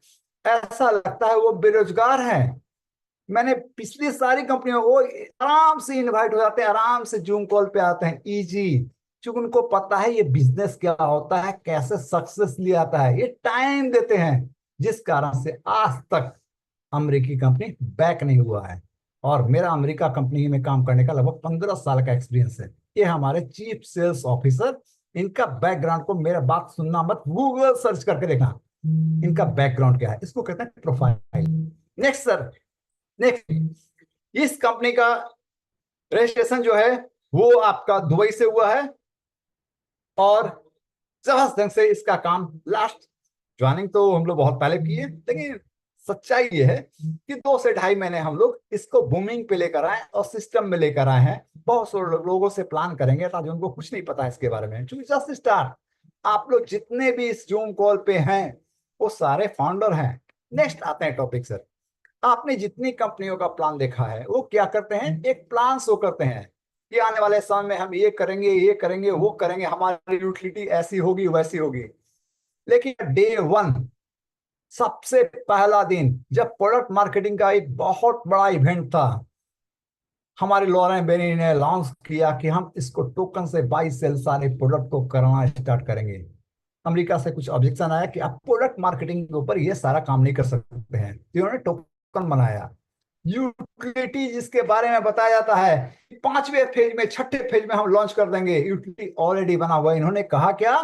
ऐसा लगता है वो बेरोजगार हैं, मैंने पिछली सारी कंपनियों को आराम से इनवाइट हो जाते हैं, आराम से जूम कॉल पे आते हैं, इजी, क्योंकि उनको पता है ये बिजनेस क्या होता है, कैसे सक्सेस लिया आता है, ये टाइम देते हैं, जिस कारण से आज तक अमेरिकी कंपनी बैक नहीं हुआ है। और मेरा अमेरिका कंपनी में काम करने का लगभग 15 साल का एक्सपीरियंस है। ये हमारे चीफ सेल्स ऑफिसर, इनका बैकग्राउंड को, मेरा बात सुनना मत, गूगल सर्च करके देखना इनका बैकग्राउंड क्या है, इसको कहते हैं प्रोफाइल। नेक्स्ट सर, नेक्स्ट, इस कंपनी का रजिस्ट्रेशन जो है वो आपका दुबई से हुआ है, और जबरदस्त ढंग से इसका काम, लास्ट ज्वाइनिंग तो हम लोग बहुत पहले किए, लेकिन सच्चाई ये है कि 2 से ढाई महीने हम लोग इसको बूमिंग पे लेकर आए और सिस्टम में लेकर आए हैं। बहुत सारे लोगों से प्लान करेंगे ताकि उनको कुछ नहीं पता है इसके बारे में, क्योंकि जस्ट स्टार्ट, आप लोग जितने भी इस जूम कॉल पे हैं वो सारे फाउंडर हैं। नेक्स्ट आते हैं टॉपिक सर। आपने जितनी कंपनियों का प्लान देखा है वो क्या करते हैं, एक प्लान शो करते हैं कि आने वाले समय में हम ये करेंगे, ये करेंगे, वो करेंगे, हमारी यूटिलिटी ऐसी होगी, वैसी होगी। लेकिन डे 1, सबसे पहला दिन, जब प्रोडक्ट मार्केटिंग का एक बहुत बड़ा इवेंट था, हमारे लॉरेन बेनी ने लॉन्च किया कि हम इसको टोकन से बाई सेल सारे प्रोडक्ट को करना स्टार्ट करेंगे। अमेरिका से कुछ ऑब्जेक्शन आया कि आप प्रोडक्ट मार्केटिंग के ऊपर ये सारा काम नहीं कर सकते हैं, तो इन्होंने टोकन बनाया। यूटिलिटी जिसके बारे में बताया जाता है 5वें फेज में, 6ठे फेज में हम लॉन्च कर देंगे, यूटिलिटी ऑलरेडी बना हुआ है। इन्होंने कहा क्या,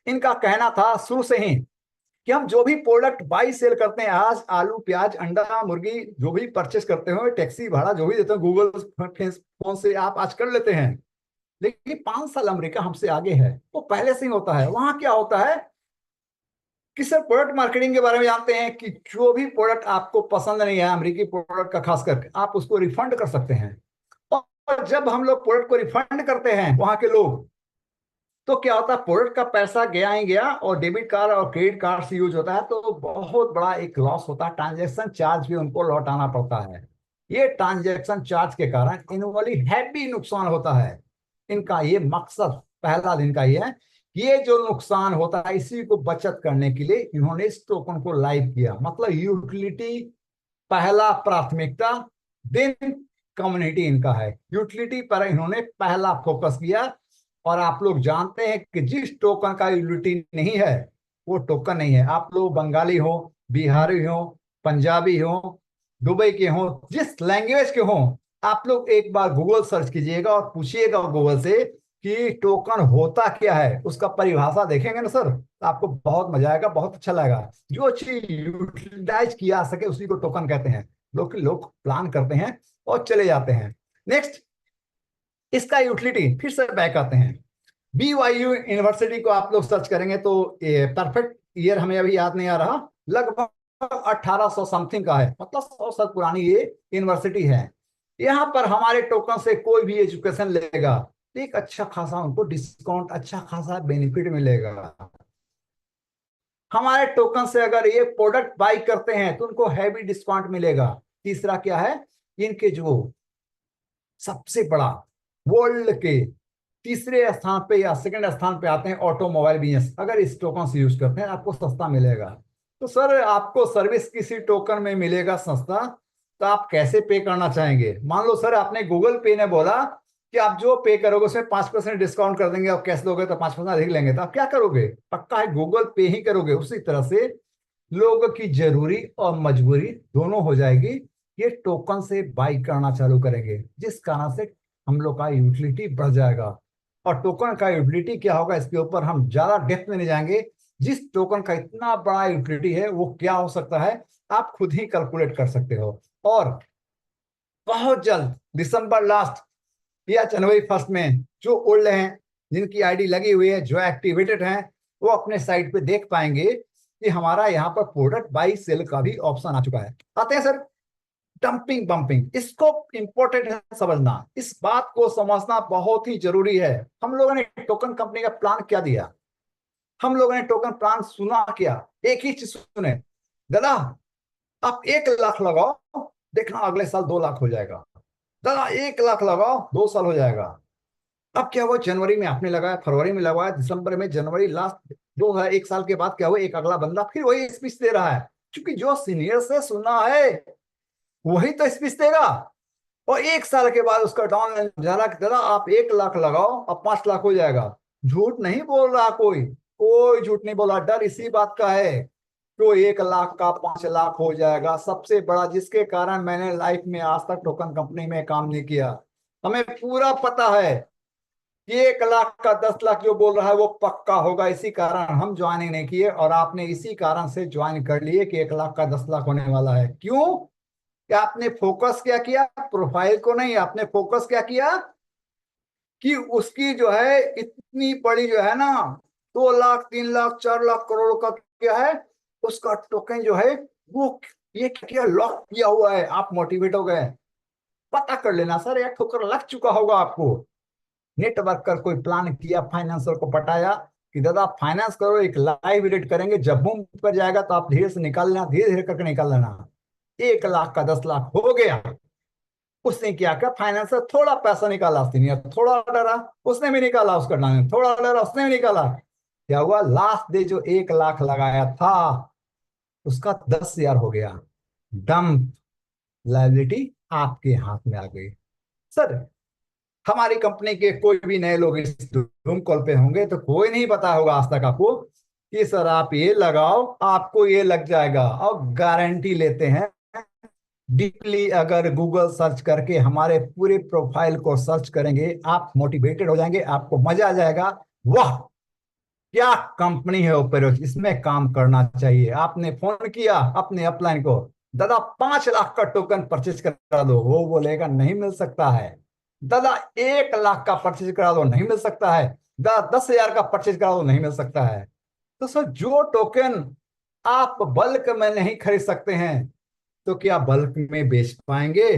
इनका कहना था शुरू से ही कि हम जो भी प्रोडक्ट बाई सेल करते हैं, आज आलू, प्याज, अंडा, मुर्गी, जो भी परचेस करते हो, टैक्सी भाड़ा जो भी देते हो, गूगल फोन से आप आज कर लेते हैं। लेकिन 5 साल अमेरिका हमसे आगे है, वो पहले से ही होता है। वहां क्या होता है कि सर प्रोडक्ट मार्केटिंग के बारे में जानते हैं कि जो भी प्रोडक्ट आपको पसंद नहीं है, अमेरिकी प्रोडक्ट का खास करके, आप उसको रिफंड कर सकते हैं। और जब हम लोग प्रोडक्ट को रिफंड करते हैं वहां के लोग, तो क्या होता है, प्रोडक्ट का पैसा गया ही गया, और डेबिट कार्ड और क्रेडिट कार्ड से यूज होता है, तो बहुत बड़ा एक लॉस होता है, ट्रांजैक्शन चार्ज भी उनको लौटाना पड़ता है। ये ट्रांजैक्शन चार्ज के कारण इनवॉली हैवी नुकसान होता है। इनका ये मकसद पहला दिन का ये है, ये जो नुकसान होता है इसी को बचत करने के लिए इन्होंने इस टोकन को लाइव किया। मतलब यूटिलिटी पहला प्राथमिकता, देन कम्युनिटी इनका है। यूटिलिटी पर इन्होंने पहला फोकस किया। और आप लोग जानते हैं कि जिस टोकन का यूटिलिटी नहीं है वो टोकन नहीं है। आप लोग बंगाली हो, बिहारी हो, पंजाबी हो, दुबई के हो, जिस लैंग्वेज के हो, आप लोग एक बार गूगल सर्च कीजिएगा और पूछिएगा गूगल से कि टोकन होता क्या है, उसका परिभाषा देखेंगे ना सर, तो आपको बहुत मजा आएगा, बहुत अच्छा लगेगा। जो चीज यूटिलाइज किया सके उसी को टोकन कहते हैं। लोग प्लान करते हैं और चले जाते हैं। नेक्स्ट, इसका यूटिलिटी, फिर से बैक आते हैं। BYU यूनिवर्सिटी को आप लोग सर्च करेंगे तो परफेक्ट ईयर हमें अभी याद नहीं आ रहा, लगभग 1800 समथिंग का है, मतलब 100 साल पुरानी ये यूनिवर्सिटी है। यहाँ पर हमारे टोकन से कोई भी एजुकेशन लेगा तो एक अच्छा खासा उनको डिस्काउंट, अच्छा खासा बेनिफिट मिलेगा। हमारे टोकन से अगर ये प्रोडक्ट बाई करते हैं तो उनको हैवी डिस्काउंट मिलेगा। तीसरा क्या है, इनके जो सबसे बड़ा वर्ल्ड के तीसरे स्थान पे या सेकंड स्थान पे आते हैं ऑटोमोबाइल बिजनेस, अगर इस टोकन से यूज करते हैं आपको सस्ता मिलेगा। तो सर आपको सर्विस किसी टोकन में मिलेगा सस्ता, तो आप कैसे पे करना चाहेंगे? मान लो सर आपने गूगल पे ने बोला कि आप जो पे करोगे उसमें 5% डिस्काउंट कर देंगे, और कैश दोगे तो 5% अधिक लेंगे, तो आप क्या करोगे? पक्का है गूगल पे ही करोगे। उसी तरह से लोगों की जरूरी और मजबूरी दोनों हो जाएगी, ये टोकन से बाई करना चालू करेंगे, जिस कारण से हम लोग का यूटिलिटी बढ़ जाएगा। और टोकन का यूटिलिटी क्या होगा इसके ऊपर हम ज्यादा डेप्थ में नहीं जाएंगे। जिस टोकन का इतना बड़ा यूटिलिटी है वो क्या हो सकता है आप खुद ही कैलकुलेट कर सकते हो। और बहुत जल्द दिसंबर लास्ट या जनवरी फर्स्ट में जो ओल्ड हैं, जिनकी आईडी लगी हुई है, जो एक्टिवेटेड हैं, वो अपने साइट पे देख पाएंगे कि हमारा यहाँ पर प्रोडक्ट बाई सेल का भी ऑप्शन आ चुका है। आते हैं सर डंपिंग बंपिंग, इसको इंपॉर्टेंट है समझना, इस बात को समझना बहुत ही जरूरी है। हम लोगों ने टोकन कंपनी का प्लान क्या दिया, हम लोगों ने टोकन प्लान सुना क्या, एक ही चीज सुने, दादा आप 1 लाख लगाओ, देखना अगले साल 2 लाख हो जाएगा। दादा 1 लाख लगाओ, 2 साल हो जाएगा। अब क्या हुआ, जनवरी में आपने लगाया, फरवरी में लगाया, दिसंबर में, जनवरी लास्ट 1 साल के बाद क्या हुआ, एक अगला बंदा फिर वही स्पीच दे रहा है, क्योंकि जो सीनियर से सुना है वही तो स्पीच देगा। और 1 साल के बाद उसका डाउन जाना कि दादा आप 1 लाख लगाओ, अब 5 लाख हो जाएगा। झूठ नहीं बोल रहा कोई, कोई झूठ नहीं बोला। डर इसी बात का है तो 1 लाख का 5 लाख हो जाएगा। सबसे बड़ा जिसके कारण मैंने लाइफ में आज तक टोकन कंपनी में काम नहीं किया, हमें पूरा पता है कि 1 लाख का 10 लाख जो बोल रहा है वो पक्का होगा। इसी कारण हम ज्वाइनिंग नहीं किए और आपने इसी कारण से ज्वाइन कर लिए कि 1 लाख का 10 लाख होने वाला है। क्यों? कि आपने फोकस क्या किया? प्रोफाइल को नहीं, आपने फोकस क्या किया कि उसकी जो है इतनी बड़ी जो है ना 2 लाख 3 लाख 4 लाख करोड़ का क्या है उसका टोकन जो है वो ये क्या लॉक किया हुआ है। आप मोटिवेट हो गए, पता कर लेना सर, एक ठोकर लग चुका होगा आपको। नेटवर्क कर कोई प्लान किया, फाइनेंसर को पटाया कि दादा फाइनेंस करो, एक लाइव रेट करेंगे, जब बूम पर जाएगा तो आप धीरे से निकाल लेना, धीरे धीरे करके निकाल लेना। 1 लाख का 10 लाख हो गया। उसने क्या किया, फाइनेंसर थोड़ा पैसा निकाला, सीनियर थोड़ा डरा, उसने भी निकाला, उसका नाम थोड़ा डरा, उसने भी निकाला। क्या हुआ? लास्ट डे जो 1 लाख लगाया था उसका 10,000 हो गया। डंप लायबिलिटी आपके हाथ में आ गई। सर हमारी कंपनी के कोई भी नए लोग इस रूम कॉल पे होंगे तो कोई नहीं पता होगा आज तक आपको कि सर आप ये लगाओ आपको ये लग जाएगा, और गारंटी लेते हैं डीपली। अगर गूगल सर्च करके हमारे पूरे प्रोफाइल को सर्च करेंगे आप मोटिवेटेड हो जाएंगे, आपको मजा आ जाएगा। वाह क्या कंपनी है ओपेरो, इसमें काम करना चाहिए। आपने फोन किया अपने अपलाइन को, दादा 5 लाख का टोकन परचेज करा दो, वो बोलेगा नहीं मिल सकता है। दादा 1 लाख का परचेज करा दो, नहीं मिल सकता है। दादा 10,000 का परचेज करा दो, नहीं मिल सकता है। तो सर जो टोकन आप बल्क में नहीं खरीद सकते हैं तो क्या बल्क में बेच पाएंगे?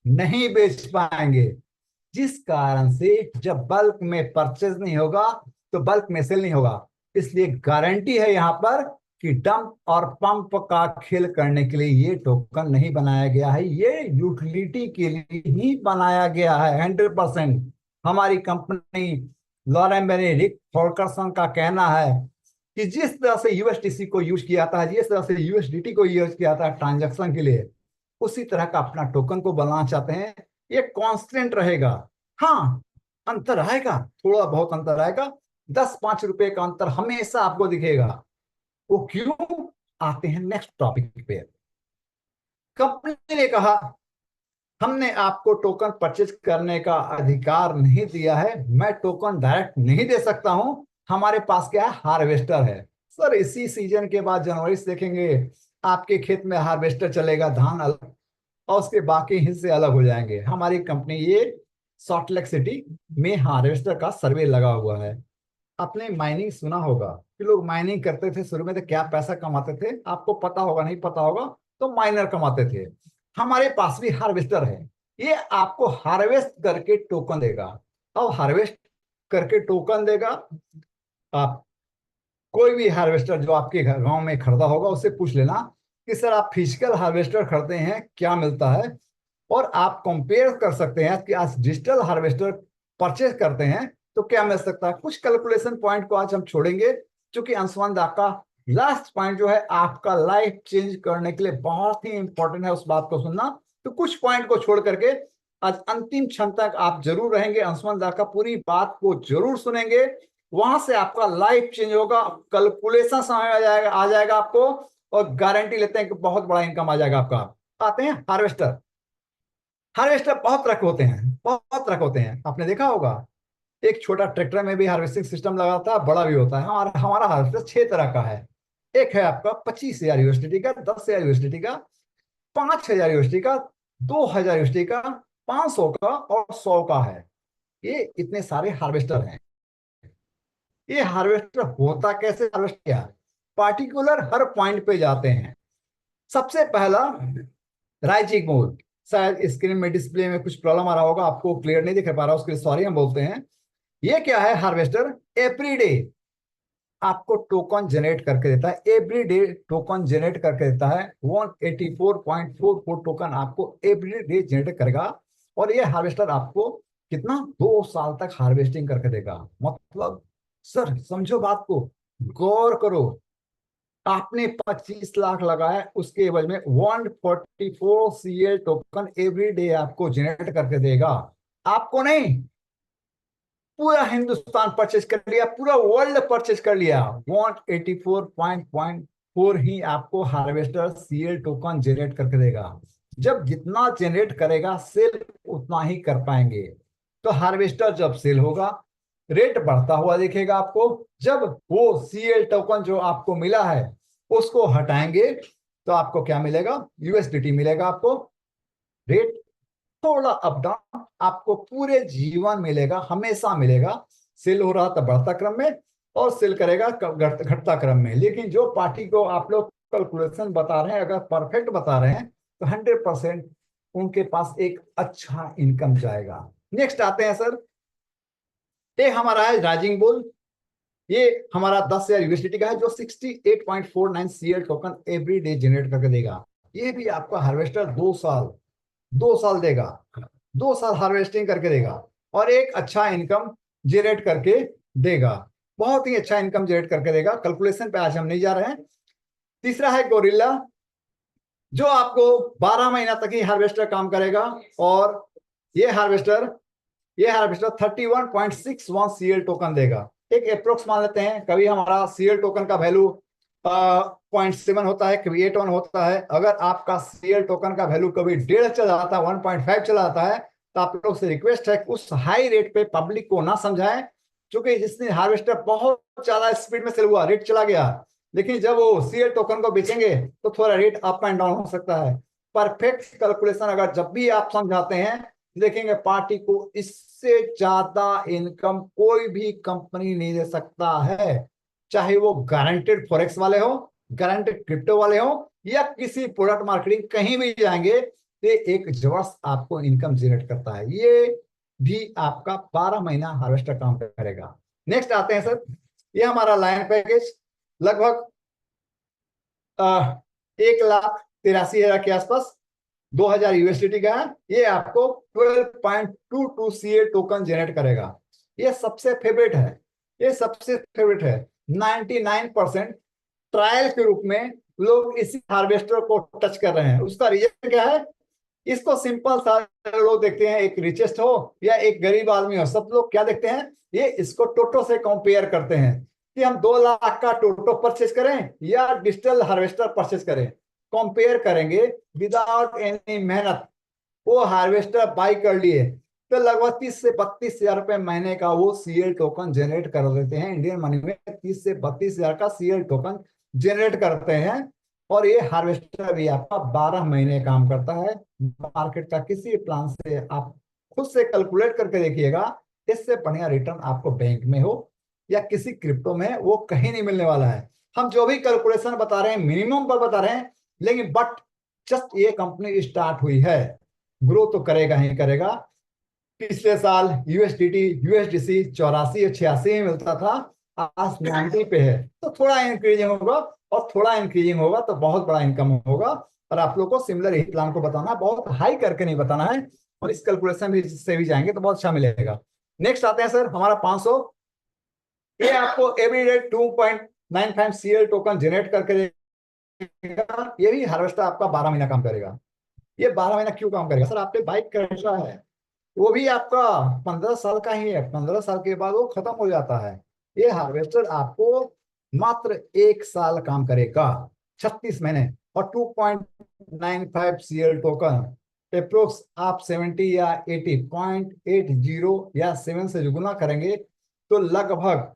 नहीं बेच पाएंगे। जिस कारण से जब बल्क में परचेज नहीं होगा तो बल्क में सेल नहीं होगा। इसलिए गारंटी है यहाँ पर कि डंप और पंप का खेल करने के लिए ये टोकन नहीं बनाया गया है, ये यूटिलिटी के लिए ही बनाया गया है 100%। हमारी कंपनी लॉरेन बेनेडिक्ट फॉल्करसन का कहना है कि जिस तरह से यूएसटीसी को यूज किया था, जिस तरह से यूएसडीटी को यूज किया था ट्रांजैक्शन के लिए, उसी तरह का अपना टोकन को बनाना चाहते हैं। ये कांस्टेंट रहेगा। हाँ अंतर आएगा, थोड़ा बहुत अंतर आएगा, 10-5 रुपए का अंतर हमेशा आपको दिखेगा। वो क्यों? आते हैं नेक्स्ट टॉपिक पे। कंपनी ने कहा हमने आपको टोकन परचेज करने का अधिकार नहीं दिया है, मैं टोकन डायरेक्ट नहीं दे सकता हूं, हमारे पास क्या है, हार्वेस्टर है। सर इसी सीजन के बाद जनवरी से देखेंगे आपके खेत में हार्वेस्टर चलेगा, धान अलग और उसके बाकी हिस्से अलग हो जाएंगे। हमारी कंपनी ये सॉल्ट लेक सिटी में हार्वेस्टर का सर्वे लगा हुआ है। आपने माइनिंग सुना होगा कि लोग माइनिंग करते थे शुरू में तो क्या पैसा कमाते थे, आपको पता होगा नहीं पता होगा तो माइनर कमाते थे। हमारे पास भी हार्वेस्टर है, ये आपको हार्वेस्ट करके टोकन देगा। अब हार्वेस्ट करके टोकन देगा, आप कोई भी हार्वेस्टर जो आपके गांव में खरीदा होगा उससे पूछ लेना कि सर आप फिजिकल हार्वेस्टर खरीदते हैं क्या मिलता है, और आप कंपेयर कर सकते हैं कि आज डिजिटल हार्वेस्टर परचेज करते हैं तो क्या मिल सकता है। कुछ कैलकुलेशन पॉइंट को आज हम छोड़ेंगे क्योंकि अंशुमान दा का लास्ट पॉइंट जो है आपका लाइफ चेंज करने के लिए बहुत ही इंपॉर्टेंट है, उस बात को सुनना। तो कुछ पॉइंट को छोड़ करके आज अंतिम क्षण तक आप जरूर रहेंगे, अंशुमान दा का पूरी बात को जरूर सुनेंगे, वहां से आपका लाइफ चेंज होगा, कैलकुलेशन समझ आ जाएगा आपको, और गारंटी लेते हैं कि बहुत बड़ा इनकम आ जाएगा आपका। आते हैं हार्वेस्टर। हार्वेस्टर बहुत तरह के होते हैं, बहुत तरह के होते हैं, आपने देखा होगा। एक छोटा ट्रैक्टर में भी हार्वेस्टिंग सिस्टम लगा होता है, बड़ा भी होता है। हमारा हमारा हार्वेस्टर 6 तरह का है। एक है आपका 25,000 यूएसडीटी का, 10,000 यूएसडीटी का, 5,000 यूएसडी का, 2,000 यूएसडी का, 500 का और 100 का है। ये इतने सारे हार्वेस्टर हैं। ये हार्वेस्टर होता कैसे? हार्वेस्ट क्या है, पार्टिकुलर हर पॉइंट पे जाते हैं। सबसे पहला राइजिंग मोड, शायद स्क्रीन में डिस्प्ले में कुछ प्रॉब्लम आ रहा होगा, आपको क्लियर नहीं दिख पा रहा, उसके लिए सॉरी हम बोलते हैं। ये क्या है, हार्वेस्टर एवरी डे आपको टोकन जनरेट करके देता है, एवरी डे टोकन जनरेट करके देता है। 184.44 टोकन आपको एवरी डे जनरेट करेगा, और ये हार्वेस्टर आपको कितना, 2 साल तक हार्वेस्टिंग करके देगा। मतलब सर समझो बात को, गौर करो, आपने 25 लाख लगाया, उसके एवज में 144 CL टोकन एवरी डे आपको जनरेट करके देगा। आपको नहीं, पूरा हिंदुस्तान परचेज कर लिया, पूरा वर्ल्ड परचेज कर लिया, 184.4 ही आपको हार्वेस्टर CL टोकन जनरेट करके देगा। जब जितना जनरेट करेगा सेल उतना ही कर पाएंगे। तो हार्वेस्टर जब सेल होगा रेट बढ़ता हुआ दिखेगा आपको। जब वो CL टोकन जो आपको मिला है उसको हटाएंगे तो आपको क्या मिलेगा, USDT मिलेगा आपको। रेट थोड़ा अप डाउन आपको पूरे जीवन मिलेगा, हमेशा मिलेगा। सेल हो रहा था बढ़ता क्रम में और सेल करेगा घटता क्रम में। लेकिन जो पार्टी को आप लोग कैलकुलेशन बता रहे हैं, अगर परफेक्ट बता रहे हैं तो 100% उनके पास एक अच्छा इनकम जाएगा। नेक्स्ट आते हैं सर, ये हमारा है राइजिंग बुल। ये हमारा 10,000 USDT का है जो 68.49 CL token every day generate करके देगा। ये भी आपका हार्वेस्टर 2 साल देगा, 2 साल हार्वेस्टिंग करके देगा और एक अच्छा इनकम जनरेट करके देगा। बहुत ही अच्छा इनकम जनरेट करके देगा। कैलकुलेशन पे आज हम नहीं जा रहे हैं। तीसरा है गोरिल्ला, जो आपको 12 महीना तक ही हार्वेस्टर काम करेगा। और ये हार्वेस्टर 31.61 CL टोकन देगा। एक अप्रोक्स मान लेते हैं, कभी हमारा CL टोकन का वैल्यू 0.7 होता है, कभी 8 होता है। अगर आपका CL टोकन का वैल्यू कभी 1.5 चला जाता है, 1.5 चला जाता है, तो आप लोग से रिक्वेस्ट है उस हाई रेट पे पब्लिक को ना समझाएं, क्योंकि जिसने हार्वेस्टर बहुत ज्यादा स्पीड में सेल हुआ, रेट चला गया, लेकिन जब वो CL टोकन को बेचेंगे तो थोड़ा रेट अप एंड डाउन हो सकता है। परफेक्ट कैलकुलेशन अगर जब भी आप समझाते हैं, देखेंगे पार्टी को इससे ज्यादा इनकम कोई भी कंपनी नहीं दे सकता है। चाहे वो गारंटेड फॉरेक्स वाले हो, गारंटेड क्रिप्टो वाले हो, या किसी प्रोडक्ट मार्केटिंग कहीं भी जाएंगे, ये एक जबरदस्त आपको इनकम जनरेट करता है। ये भी आपका 12 महीना हार्वेस्टर काम करेगा। नेक्स्ट आते हैं सर, ये हमारा लाइन पैकेज लगभग 1,83,000 के आसपास 2,000 USDT का है। ये आपको 12.22 CL टोकन जनरेट करेगा। ये सबसे फेवरेट है, ये सबसे फेवरेट है। 99% ट्रायल के रूप में लोग इसी हार्वेस्टर को टच कर रहे हैं। उसका रीजन क्या है, इसको सिंपल सा लोग देखते हैं, एक रिचेस्ट हो या एक गरीब आदमी हो, सब लोग क्या देखते हैं, ये इसको टोटो से कंपेयर करते हैं कि हम 2 लाख का टोटो परचेज करें या डिजिटल हार्वेस्टर परचेज करें। कंपेयर करेंगे विदाउट एनी मेहनत, वो हार्वेस्टर बाई कर लिए तो लगभग 30 से 32,000 रुपए महीने का वो CL टोकन जनरेट कर देते हैं। इंडियन मनी में 30 से 32,000 का CL टोकन जनरेट करते हैं। और ये हार्वेस्टर भी आपका 12 महीने काम करता है। मार्केट का किसी प्लान से आप खुद से कैलकुलेट करके देखिएगा, इससे बढ़िया रिटर्न आपको बैंक में हो या किसी क्रिप्टो में वो कहीं नहीं मिलने वाला है। हम जो भी कैलकुलेशन बता रहे हैं मिनिमम पर बता रहे हैं, लेकिन बट जस्ट ये कंपनी स्टार्ट हुई है, ग्रो तो करेगा ही करेगा। पिछले साल USDC 84 या 86 में मिलता था, आज 90 पे है। तो थोड़ा इंक्रीजिंग होगा और थोड़ा इंक्रीजिंग होगा तो बहुत बड़ा इनकम होगा। और आप लोग को सिमिलर ही प्लान को बताना, बहुत हाई करके नहीं बताना है। और इस कैलकुलेशन भी से भी जाएंगे तो बहुत अच्छा मिलेगा। नेक्स्ट आते हैं सर हमारा 500। ये आपको एवरीडे 2.95 CL टोकन जनरेट करके देगा। ये भी हार्वेस्टर आपका 12 महीना काम करेगा। ये 12 महीना क्यों काम करेगा सर, आपने बाइक खरीदा है, वो भी आपका 15 साल का ही है, 15 साल के बाद वो खत्म हो जाता है। ये हार्वेस्टर आपको मात्र 1 साल काम करेगा, 36 महीने और 2.95 CL टोकन अप्रोक्स आप 70 या 80.80 या 7 से गुना करेंगे तो लगभग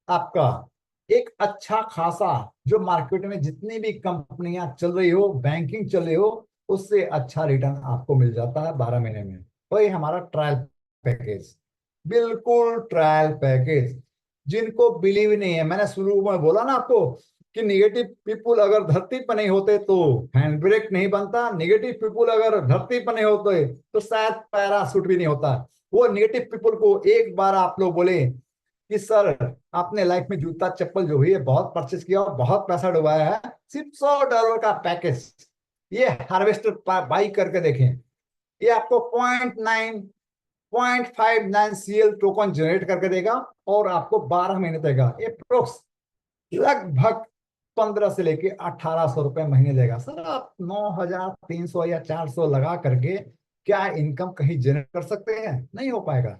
आपका एक अच्छा खासा, जो मार्केट में जितनी भी कंपनियां चल रही हो, बैंकिंग चल रही हो, उससे अच्छा रिटर्न आपको मिल जाता है 12 महीने में। वही हमारा ट्रायल पैकेज, बिल्कुल ट्रायल पैकेज। जिनको बिलीव नहीं है, मैंने शुरू में बोला ना आपको कि निगेटिव पीपुल अगर धरती पर नहीं होते तो हैंड ब्रेक नहीं बनता, निगेटिव पीपुल अगर धरती पर नहीं होते तो शायद पैराशूट भी नहीं होता। वो निगेटिव पीपुल को एक बार आप लोग बोले कि सर आपने लाइफ में जूता चप्पल जो भी है बहुत परचेज किया और बहुत पैसा डुबाया है, सिर्फ $100 का पैकेज, ये हार्वेस्टर बाई करके देखें। ये आपको 0.59 CL टोकन जनरेट करके देगा और आपको 12 महीने देगा। ये प्रोक्स लगभग 15 से लेके 1800 रुपए महीने देगा। सर आप 9300 या 400 लगा करके क्या इनकम कहीं जनरेट कर सकते हैं? नहीं हो पाएगा।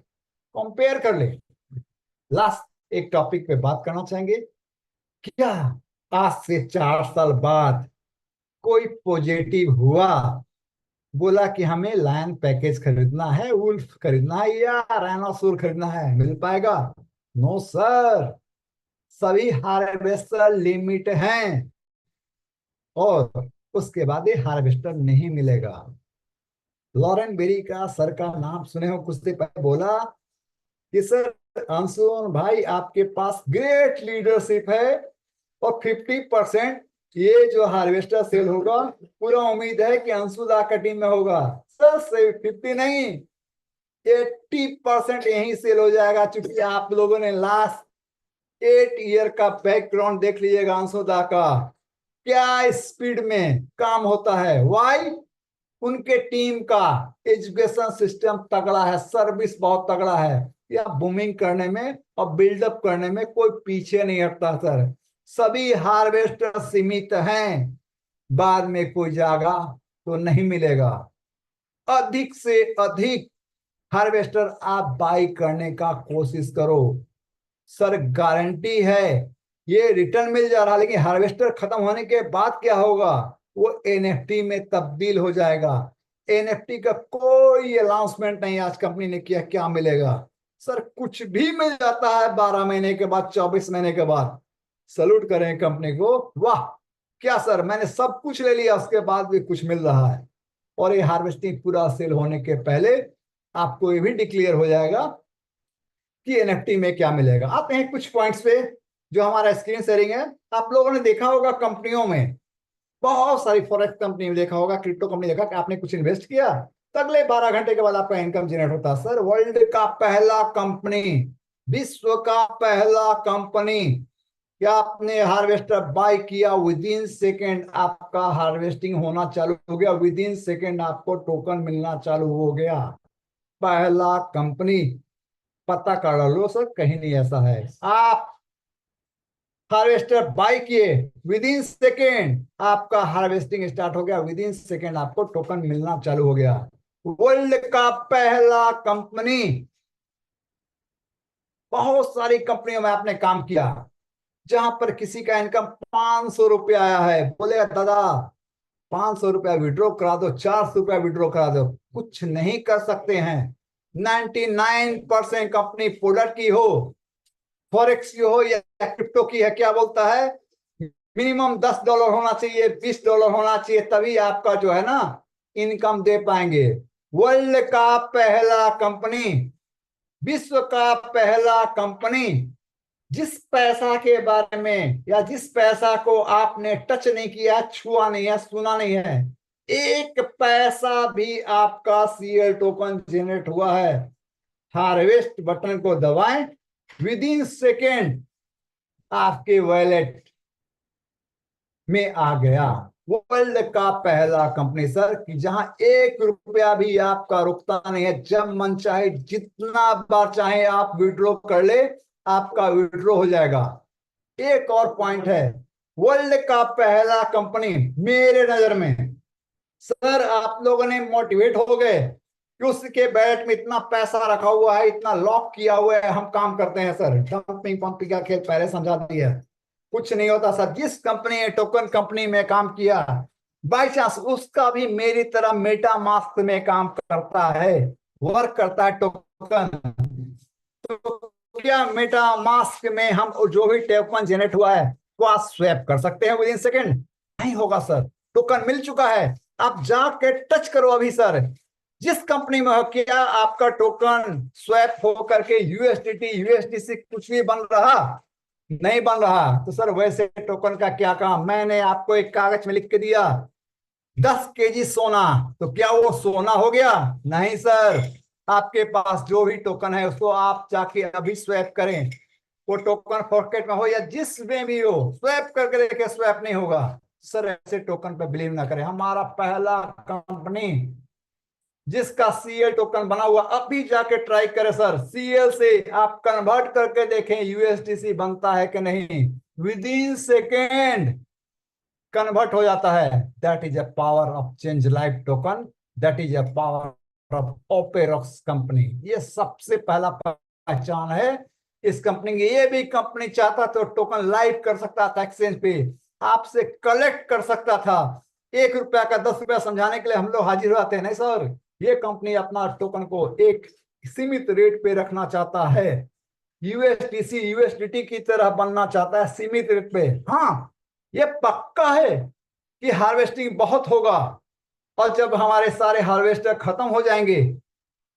कंपेयर कर ले। लास्ट एक टॉपिक पे बात करना चाहेंगे। क्या आज से 4 साल बाद कोई पॉजिटिव हुआ, बोला कि हमें लायन पैकेज खरीदना है, वुल्फ खरीदना है या राइनोसोर खरीदना है, मिल पाएगा? नो सर, सभी हार्वेस्टर लिमिट हैं और उसके बाद ये हार्वेस्टर नहीं मिलेगा। लॉरेन बेरी का सर का नाम सुने हो? कुछ देर पहले बोला कि सर अंशुमन भाई आपके पास ग्रेट लीडरशिप है और 50% ये जो हार्वेस्टर सेल होगा पूरा उम्मीद है कि अंशुदा का टीम में होगा। सर से 50 नहीं, 80% यही सेल हो जाएगा, क्योंकि आप लोगों ने लास्ट 8 ईयर का बैकग्राउंड देख लीजिएगा अंशुदा का, क्या स्पीड में काम होता है। वाई? उनके टीम का एजुकेशन सिस्टम तगड़ा है, सर्विस बहुत तगड़ा है, या बूमिंग करने में और बिल्डअप करने में कोई पीछे नहीं हटता। सर सभी हार्वेस्टर सीमित हैं, बाद में कोई जागा तो नहीं मिलेगा। अधिक से अधिक हार्वेस्टर आप बाई करने का कोशिश करो। सर गारंटी है ये रिटर्न मिल जा रहा, लेकिन हार्वेस्टर खत्म होने के बाद क्या होगा? वो एनएफटी में तब्दील हो जाएगा। एनएफटी का कोई अनाउंसमेंट नहीं आज कंपनी ने किया क्या मिलेगा। सर कुछ भी मिल जाता है 12 महीने के बाद, 24 महीने के बाद, सलूट करें कंपनी को, वाह क्या सर, मैंने सब कुछ ले लिया उसके बाद भी कुछ मिल रहा है। और ये हार्वेस्टिंग पूरा सेल होने के पहले आपको ये भी डिक्लेयर हो जाएगा कि एनएफटी में क्या मिलेगा। आते हैं कुछ पॉइंट्स पे जो हमारा स्क्रीन शेयरिंग है। आप लोगों ने देखा होगा कंपनियों में, बहुत सारी फॉरेक्स कंपनी में देखा होगा, क्रिप्टो कंपनी देखा कि आपने कुछ इन्वेस्ट किया तो अगले 12 घंटे के बाद आपका इनकम जनरेट होता है। सर वर्ल्ड का पहला कंपनी, विश्व का पहला कंपनी, क्या आपने हार्वेस्टर बाय किया, विद इन सेकेंड आपका हार्वेस्टिंग होना चालू हो गया, विद इन सेकेंड आपको टोकन मिलना चालू हो गया। पहला कंपनी, पता कर लो सर, कहीं नहीं ऐसा है। आप हार्वेस्टर बाय किए, विद इन सेकेंड आपका हार्वेस्टिंग स्टार्ट हो गया, विद इन सेकेंड आपको टोकन मिलना चालू हो गया। वर्ल्ड का पहला कंपनी। बहुत सारी कंपनियों में आपने काम किया जहां पर किसी का इनकम 500 रुपया आया है, बोलेगा दादा 500 रुपया विड्रॉ करा दो, 400 रुपया विड्रॉ करा दो, कुछ नहीं कर सकते हैं। 99% कंपनी प्रोडक्ट की हो, फॉरेक्स की हो या क्रिप्टो की है, क्या बोलता है? मिनिमम $10 होना चाहिए, $20 होना चाहिए, तभी आपका जो है ना इनकम दे पाएंगे। वर्ल्ड का पहला कंपनी, विश्व का पहला कंपनी, जिस पैसा के बारे में या जिस पैसा को आपने टच नहीं किया, छुआ नहीं है, सुना नहीं है, एक पैसा भी आपका सीएल टोकन जनरेट हुआ है, हार्वेस्ट बटन को दबाएं, विद इन सेकेंड आपके वॉलेट में आ गया। वर्ल्ड का पहला कंपनी सर कि जहां 1 रुपया भी आपका रुकता नहीं है, जब मन चाहे जितना बार चाहे आप विड्रॉ कर ले, आपका विड्रॉ हो जाएगा। एक और पॉइंट है, वर्ल्ड का पहला कंपनी मेरे नजर में, सर आप लोगों ने मोटिवेट हो गए कि उसके बैलेट में इतना पैसा रखा हुआ है, इतना लॉक किया हुआ है, हम काम करते हैं। सर डंपिंग पंपिंग का खेल पहले समझा दिया, कुछ नहीं होता सर। जिस कंपनी ने टोकन कंपनी में काम किया, बाई चांस उसका भी मेरी तरह मेटा मास्क में काम करता है, वर्क करता है टोकन, तो क्या मेटा मास्क में हम जो भी टोकन जनरेट हुआ है वो आप स्वैप कर सकते हैं विद इन सेकेंड? नहीं होगा सर, टोकन मिल चुका है, आप जाके टच करो अभी सर, जिस कंपनी में हो, क्या आपका टोकन स्वैप हो करके यूएसडीटी यूएसडीसी कुछ भी बन रहा? नहीं बन रहा। तो सर वैसे टोकन का क्या काम? मैंने आपको एक कागज में लिख के दिया 10 केजी सोना, तो क्या वो सोना हो गया? नहीं सर, आपके पास जो भी टोकन है उसको आप जाके अभी स्वैप करें, वो टोकन पॉकेट में हो या जिस में भी हो, स्वैप करके देखे, स्वैप नहीं होगा। सर ऐसे टोकन पे बिलीव ना करें। हमारा पहला कंपनी जिसका सीएल टोकन बना हुआ, अभी जाके ट्राई करें सर, सीएल से आप कन्वर्ट करके देखें यूएसडीसी बनता है कि नहीं, विद इन सेकेंड कन्वर्ट हो जाता है। That is a power of change life token, that is a power of Operox company. ये सबसे पहला पहचान है इस कंपनी की। ये भी कंपनी चाहता तो टोकन लाइव कर सकता था एक्सचेंज पे, आपसे कलेक्ट कर सकता था। 1 रुपया का 10 रुपया समझाने के लिए हम लोग हाजिर होते हैं, नहीं सर। ये कंपनी अपना टोकन को एक सीमित रेट पे रखना चाहता है, यूएसडीसी यूएसडीटी की तरह बनना चाहता है सीमित रेट पे। हाँ, ये पक्का है कि हार्वेस्टिंग बहुत होगा, और जब हमारे सारे हार्वेस्टर खत्म हो जाएंगे,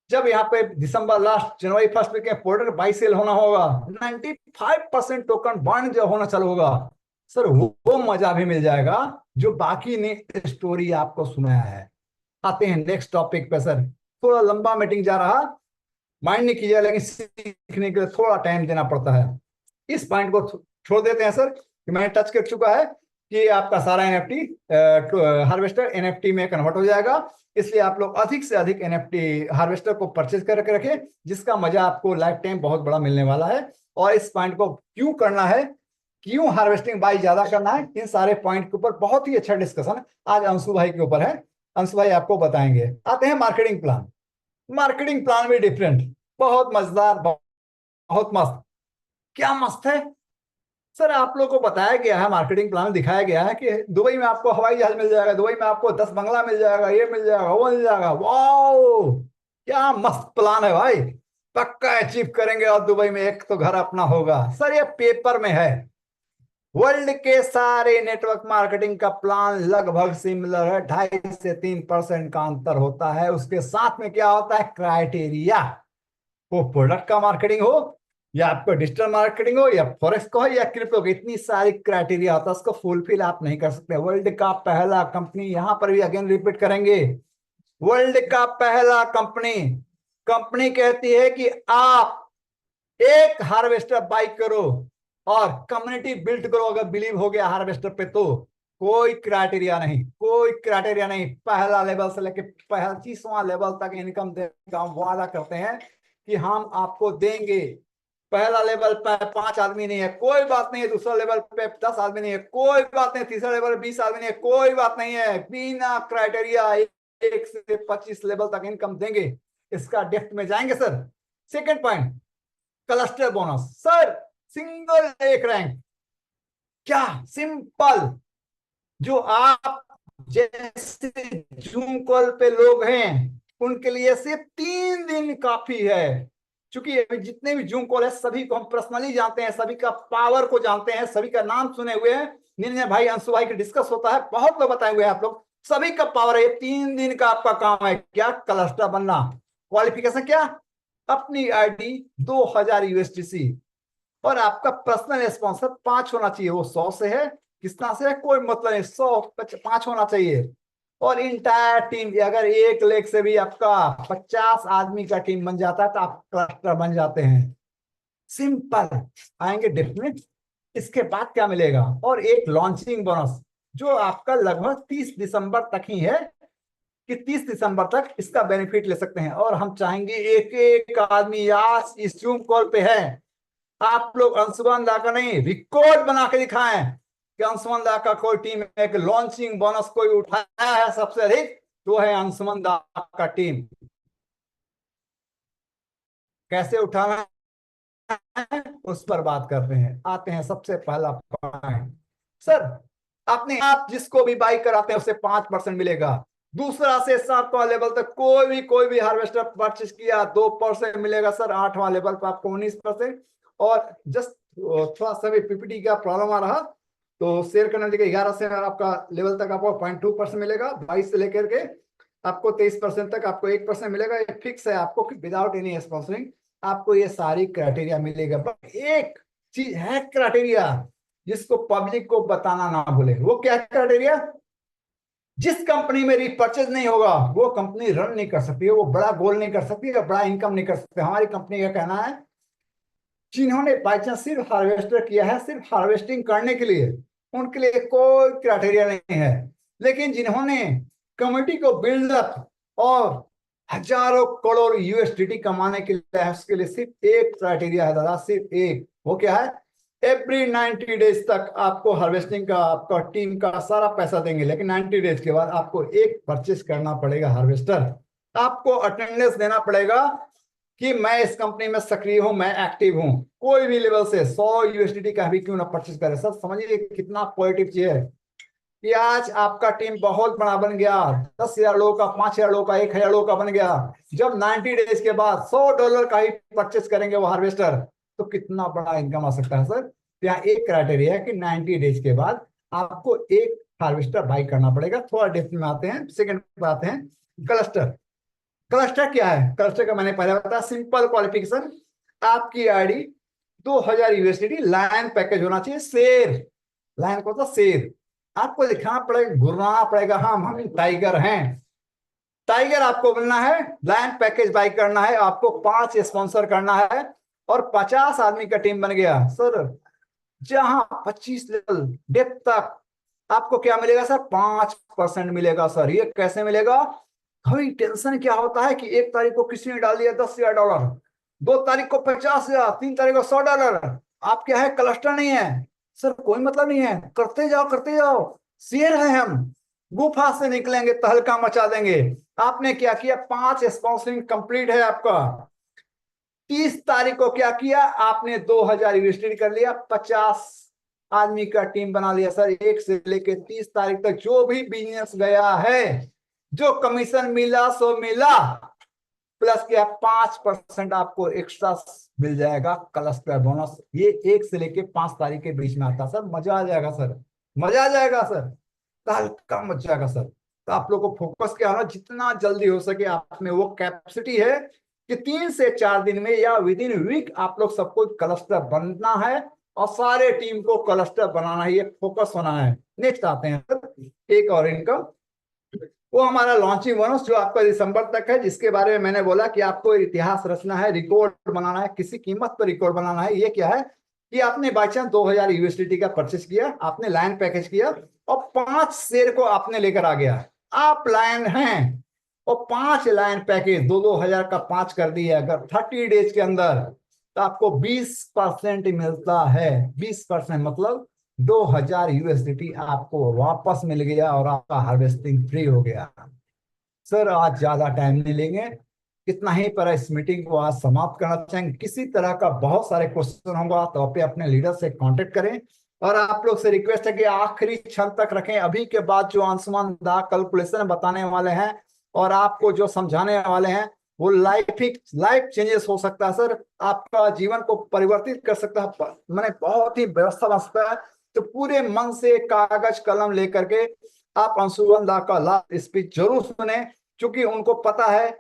जब यहाँ पे दिसंबर लास्ट जनवरी फर्स्ट वीक में प्रोडक्ट बाई सेल होना होगा, 95% टोकन बर्न जो होना चालू होगा सर, वो मजा भी मिल जाएगा जो बाकी ने स्टोरी आपको सुनाया है। आते हैं नेक्स्ट टॉपिक पे सर। थोड़ा लंबा मीटिंग जा रहा, माइंड नहीं कीजिए, लेकिन सीखने के लिए थोड़ा टाइम देना पड़ता है। इस पॉइंट को छोड़ देते हैं सर, कि मैंने टच कर चुका है कि आपका सारा एनएफटी हार्वेस्टर एनएफटी में कन्वर्ट हो जाएगा। इसलिए आप लोग अधिक से अधिक एनएफटी हार्वेस्टर को परचेज करके रखें, जिसका मजा आपको लाइफ टाइम बहुत बड़ा मिलने वाला है। और इस पॉइंट को क्यों करना है, क्यों हार्वेस्टिंग बाई ज्यादा करना है, इन सारे पॉइंट के ऊपर बहुत ही अच्छा डिस्कशन आज अंशु भाई के ऊपर है। अंशु भाई आपको बताएंगे। आते हैं मार्केटिंग प्लान। मार्केटिंग प्लान भी डिफरेंट, बहुत मजेदार, बहुत मस्त। क्या मस्त है सर, आप लोग को बताया गया है, मार्केटिंग प्लान में दिखाया गया है कि दुबई में आपको हवाई जहाज मिल जाएगा, दुबई में आपको 10 बंगला मिल जाएगा, ये मिल जाएगा, वो मिल जाएगा। वाओ, क्या मस्त प्लान है भाई, पक्का अचीव करेंगे और दुबई में एक तो घर अपना होगा। सर ये पेपर में है, वर्ल्ड के सारे नेटवर्क मार्केटिंग का प्लान लगभग सिमिलर है, 2.5 से 3% का अंतर होता है। उसके साथ में क्या होता है, क्राइटेरिया। वो प्रोडक्ट का मार्केटिंग हो, या आपको डिजिटल मार्केटिंग हो, या फॉरेक्स को हो, या क्रिप्टो को, इतनी सारी क्राइटेरिया होता है, उसको फुलफिल आप नहीं कर सकते। वर्ल्ड का पहला कंपनी, यहां पर भी अगेन रिपीट करेंगे, वर्ल्ड का पहला कंपनी कहती है कि आप एक हार्वेस्टर बाई करो और कम्युनिटी बिल्ड करो। अगर बिलीव हो गया हार्वेस्टर पे तो कोई क्राइटेरिया नहीं, कोई क्राइटेरिया नहीं। पहला लेवल से लेके 25वां लेवल तक इनकम देने का हम वादा करते हैं कि हम आपको देंगे। पहला लेवल पे 5 आदमी नहीं है, कोई बात नहीं है। दूसरा लेवल पे 10 आदमी नहीं है, कोई बात नहीं। तीसरा लेवल 20 आदमी नहीं है, कोई बात नहीं है। बिना क्राइटेरिया 1 से 25 लेवल तक इनकम देंगे। इसका डेप्थ में जाएंगे sir. Second point, cluster bonus. Sir single एक रैंक, क्या सिंपल। जो आप जैसे जूम कॉल पे लोग हैं उनके लिए सिर्फ 3 दिन काफी है। क्योंकि जितने भी जूम कॉल है सभी को हम पर्सनली जानते हैं, सभी का पावर को जानते हैं, सभी का नाम सुने हुए हैं। निरंजन भाई, अंशु भाई की डिस्कस होता है, बहुत लोग बताए हुए हैं आप लोग, सभी का पावर है। 3 दिन का आपका काम है, क्या, क्लस्टर बनना। क्वालिफिकेशन क्या, अपनी आईडी 2000 यूएसडीसी, और आपका पर्सनल स्पॉन्सर 5 होना चाहिए। वो 100 से है, कितना से है कोई मतलब नहीं, 105 होना चाहिए। और इंटायर टीम, अगर 1 लेख से भी आपका 50 आदमी का टीम बन जाता है तो आप क्लस्टर बन जाते हैं। सिंपल। आएंगे डेफिनेट। इसके बाद क्या मिलेगा, और एक लॉन्चिंग बोनस जो आपका लगभग 30 दिसंबर तक ही है, कि 30 दिसंबर तक इसका बेनिफिट ले सकते हैं। और हम चाहेंगे एक एक आदमी आज इस जूम कॉल पे है, आप लोग अंशुमान दा का नहीं, रिकॉर्ड बना के दिखाएं कि अंशुमान दा का कोई टीम एक लॉन्चिंग बोनस कोई उठाया है सबसे अधिक, तो है अंशुमान दा का टीम। कैसे उठाना है उस पर बात करते हैं। आते हैं सबसे पहला पॉइंट। सर अपने आप जिसको भी बाई कराते हैं उसे 5% मिलेगा। दूसरा से 7वां लेवल तक कोई भी हार्वेस्टर परचेज किया 2% मिलेगा सर। 8वां लेवल पर आपको 19%। और जस्ट थोड़ा सा भी पीपीटी का प्रॉब्लम आ रहा तो शेयर करने लगे, 11 से आपका लेवल तक आपको 0.2% मिलेगा। 22 से लेकर के आपको 23% तक आपको 1% मिलेगा। ये फिक्स है आपको, विदाउट एनी स्पॉन्सरिंग आपको ये सारी क्राइटेरिया मिलेगा। बट एक चीज है क्राइटेरिया जिसको पब्लिक को बताना ना भूले। वो क्या क्राइटेरिया, जिस कंपनी में रिपर्चेज नहीं होगा वो कंपनी रन नहीं कर सकती है, वो बड़ा गोल नहीं कर सकती है, बड़ा इनकम नहीं कर सकती। हमारी कंपनी का कहना है जिन्होंने बाई चांस सिर्फ हार्वेस्टर किया है, सिर्फ हार्वेस्टिंग करने के लिए, उनके लिए कोई क्राइटेरिया नहीं है। लेकिन जिन्होंने कम्युनिटी को बिल्डअप और हजारों करोड़ यूएसडीटी कमाने के लिए, उसके लिए सिर्फ एक क्राइटेरिया है दादा, सिर्फ एक। वो क्या है? एवरी 90 डेज तक आपको हार्वेस्टिंग का, आपका टीम का सारा पैसा देंगे, लेकिन 90 डेज के बाद आपको एक परचेस करना पड़ेगा हार्वेस्टर। आपको अटेंडेंस देना पड़ेगा कि मैं इस कंपनी में सक्रिय हूं, मैं एक्टिव हूं, कोई भी लेवल से 100 यूएसडीटी का भी क्यों ना परचेस करे। सर समझिए कितना पॉजिटिव चीज है कि आज आपका टीम बहुत बड़ा बन गया, 10,000 लोगों का, 5,000 लोगों का, 1,000 लोगों का बन गया। जब 90 डेज के बाद $100 का ही परचेस करेंगे वो हार्वेस्टर, तो कितना बड़ा इनकम आ सकता है सर। यहाँ एक क्राइटेरिया है कि 90 डेज के बाद आपको एक हार्वेस्टर बाई करना पड़ेगा। थोड़ा डेप्थ में आते हैं, सेकंड पे आते हैं। क्लस्टर, क्लस्टर क्या है? क्लस्टर का मैंने पहले बताया, सिंपल क्वालिफिकेशन, आपकी आईडी 2,000 यूएसडीटी लाइन पैकेज होना चाहिए। शेर, लाइन को तो शेर आपको दिखाना पड़ेगा, घुराना पड़ेगा, हाँ हम टाइगर हैं। टाइगर आपको बनना है, लाइन पैकेज बाई करना है, आपको 5 स्पॉन्सर करना है और 50 आदमी का टीम बन गया सर। जहां 25 लेवल डेप्थ तक आपको क्या मिलेगा सर? 5% मिलेगा सर। ये कैसे मिलेगा? भाई टेंशन क्या होता है कि 1 तारीख को किसी ने डाल दिया $10,000, 2 तारीख को 50,000, 3 तारीख को $100। आप क्या है? क्लस्टर नहीं है सर, कोई मतलब नहीं है, करते जाओ करते जाओ। शेर है हम, गुफा से निकलेंगे, तहलका मचा देंगे। आपने क्या किया? 5 स्पॉन्सरिंग कंप्लीट है आपका। 30 तारीख को क्या किया आपने? 2,000 इन्वेस्टेड कर लिया, 50 आदमी का टीम बना लिया सर। 1 से लेकर 30 तारीख तक जो भी बिजनेस गया है, जो कमीशन मिला सो मिला, प्लस क्या 5% आपको एक्स्ट्रा मिल जाएगा क्लस्टर बोनस। ये 1 से लेकर 5 तारीख के बीच में आता सर। मजा आ जाएगा सर, मजा आ जाएगा सर, हल्का मच जाएगा सर। तो आप लोग को फोकस क्या होना, जितना जल्दी हो सके आप में वो कैपेसिटी है कि 3 से 4 दिन में या विद इन वीक आप लोग सबको क्लस्टर बनना है और सारे टीम को क्लस्टर बनाना है, ये फोकस होना है। नेक्स्ट आते हैं सर, एक और इनकम, वो हमारा लॉन्चिंग बोनस जो आपका दिसंबर तक है, जिसके बारे में मैंने बोला कि आपको इतिहास रचना है, रिकॉर्ड बनाना है, किसी कीमत पर रिकॉर्ड बनाना है। ये क्या है कि आपने बाई चांस 2,000 यूएसडीटी का परचेस किया, आपने लाइन पैकेज किया और 5 शेयर को आपने लेकर आ गया। आप लाइन हैं और 5 लाइन पैकेज 2,000 का 5 कर दिया, अगर 30 डेज के अंदर तो आपको 20% मिलता है। 20% मतलब 2,000 यूएसडीटी आपको वापस मिल गया और आपका हार्वेस्टिंग फ्री हो गया। सर आज ज्यादा टाइम नहीं लेंगे, इतना ही पर इस मीटिंग को आज समाप्त करना चाहेंगे। किसी तरह का बहुत सारे क्वेश्चन होगा तो आप अपने लीडर से कांटेक्ट करें और आप लोग से रिक्वेस्ट है कि आखिरी क्षण तक रखें। अभी के बाद जो अंशुमान दा कैलकुलेशन बताने वाले हैं और आपको जो समझाने वाले हैं वो लाइफ चेंजेस हो सकता है सर, आपका जीवन को परिवर्तित कर सकता है। मैंने बहुत ही व्यवस्था बन सकता है। तो पूरे मन से कागज कलम लेकर के आप अंशुमान दा का लास्ट स्पीच जरूर सुने, क्योंकि उनको पता है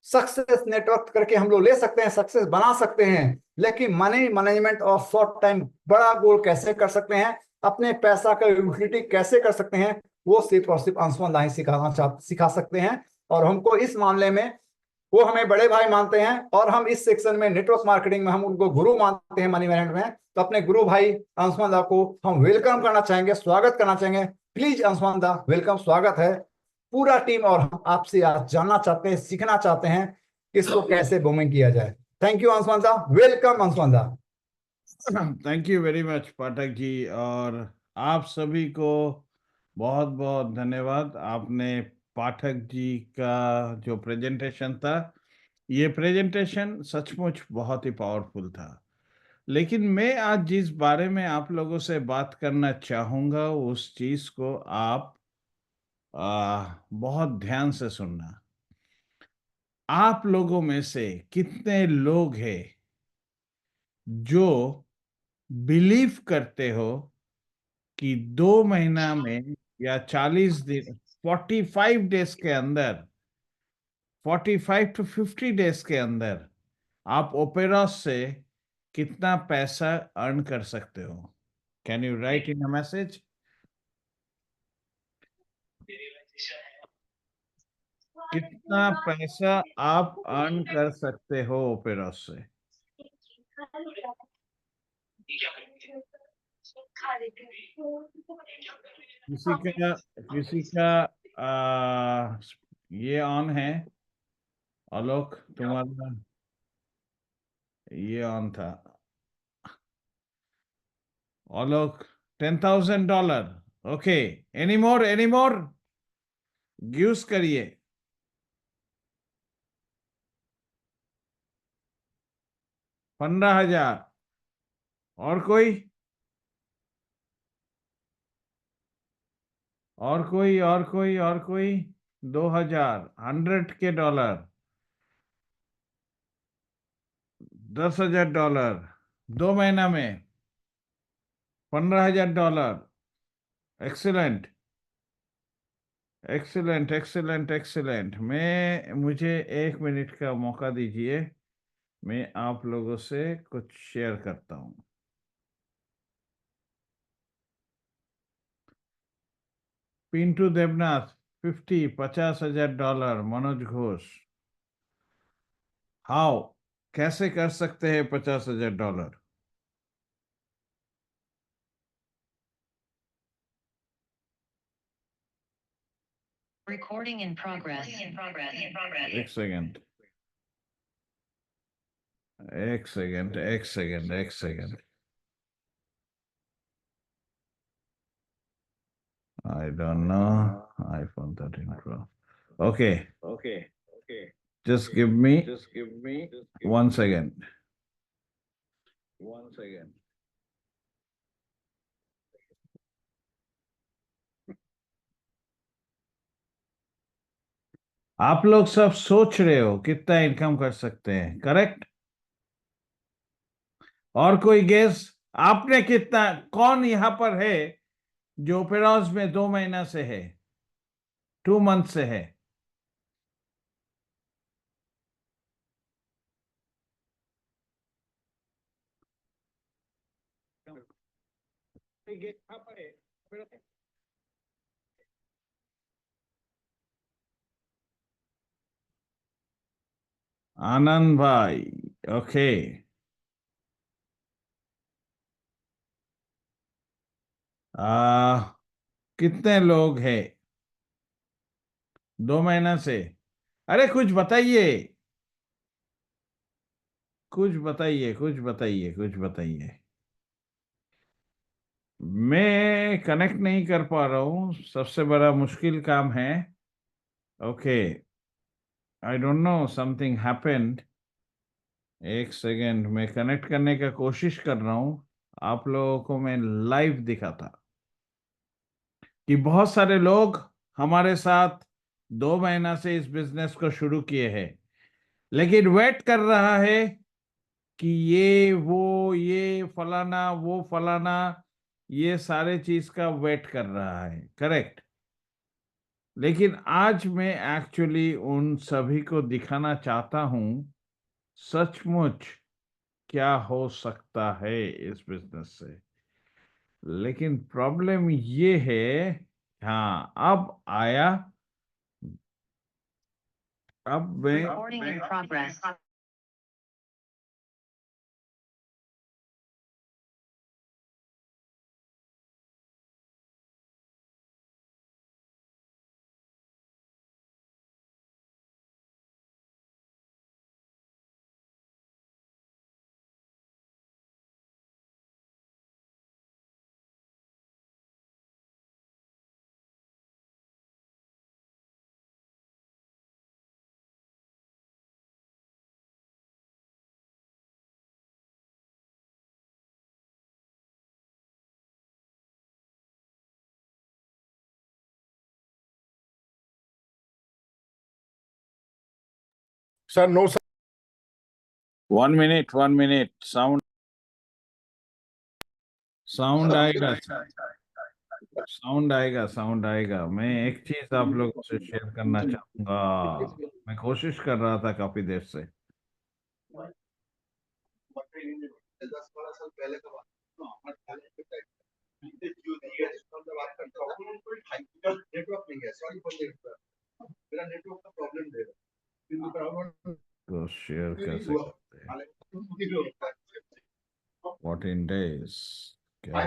सक्सेस नेटवर्क करके हम लोग ले सकते हैं, सक्सेस बना सकते हैं, लेकिन मनी मैनेजमेंट और शॉर्ट टाइम बड़ा गोल कैसे कर सकते हैं, अपने पैसा का यूटिलिटी कैसे कर सकते हैं, वो सिर्फ और सिर्फ अंशुमान दा ही सिखा सकते हैं। और हमको इस मामले में वो हमें बड़े भाई मानते हैं और हम इस सेक्शन में नेटवर्क मार्केटिंग में हम उनको गुरु मानते हैं, मनी मैनेजमेंट में। तो अपने गुरु भाई अंशुमान दा को हम वेलकम करना चाहेंगे, स्वागत करना चाहेंगे। प्लीज अंशुमान दा, वेलकम, स्वागत है। पूरा टीम और हम आपसे आज जानना चाहते हैं, सीखना चाहते हैं कि इसको कैसे बूमिंग किया जाए। थैंक यू अंशुमान दा, वेलकम अंशुमान दा। Thank you very much Pathak ji, और आप सभी को बहुत बहुत धन्यवाद। आपने पाठक जी का जो प्रेजेंटेशन था, ये प्रेजेंटेशन सचमुच बहुत ही पावरफुल था। लेकिन मैं आज जिस बारे में आप लोगों से बात करना चाहूँगा, उस चीज़ को आप बहुत ध्यान से सुनना। आप लोगों में से कितने लोग हैं जो बिलीव करते हो कि 2 महीना में या 40 दिन, 45 डेज के अंदर, 45 to 50 डेज के अंदर आप ओपेरॉस से कितना पैसा अर्न कर सकते हो? Can you right in a message? कितना पैसा आप अर्न कर सकते हो ओपेरॉस से? किसी का ये ऑन है? आलोक तुम्हारा ये ऑन था। आलोक $10,000। ओके, एनी मोर यूज करिए। 15,000। और कोई? और कोई? 2,000। $100 $10,000 2 महीना में $15,000। Excellent excellent excellent excellent. मुझे 1 मिनट का मौका दीजिए, मैं आप लोगों से कुछ शेयर करता हूं। पिंटू देवनाथ 50,000 मनोज घोष। हाउ? कैसे कर सकते हैं $50,000? Recording in progress. एक सेकंड एक second. I don't know. iPhone 13 Pro. Okay. Just give me 1 second. आप लोग सब सोच रहे हो कितना इनकम कर सकते हैं, करेक्ट? और कोई गेस? आपने कितना, कौन यहां पर है जो ओपेराज में 2 महीना से है, 2 मंथ से है? आनंद भाई, ओके। कितने लोग हैं 2 महीना से? अरे कुछ बताइए, कुछ बताइए। मैं कनेक्ट नहीं कर पा रहा हूं, सबसे बड़ा मुश्किल काम है। Okay, I don't know, something happened. एक सेकेंड, मैं कनेक्ट करने का कोशिश कर रहा हूं। आप लोगों को मैं लाइव दिखाता कि बहुत सारे लोग हमारे साथ 2 महीना से इस बिजनेस को शुरू किए हैं, लेकिन वेट कर रहा है कि ये फलाना वो फलाना, ये सारे चीज का वेट कर रहा है, करेक्ट? लेकिन आज मैं एक्चुअली उन सभी को दिखाना चाहता हूं सचमुच क्या हो सकता है इस बिजनेस से। लेकिन प्रॉब्लम ये है, हाँ अब आया, अब मैं Recording in progress. Sir no sir. 1 minute sound आएगा, साउंड आएगा। मैं एक चीज आप लोगों से शेयर करना चाहूंगा, मैं कोशिश कर रहा था काफी देर से। तो शेयर कैसे करते हैं? 14 days क्या?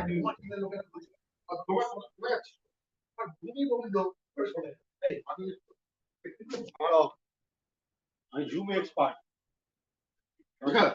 Zoom expert. Okay.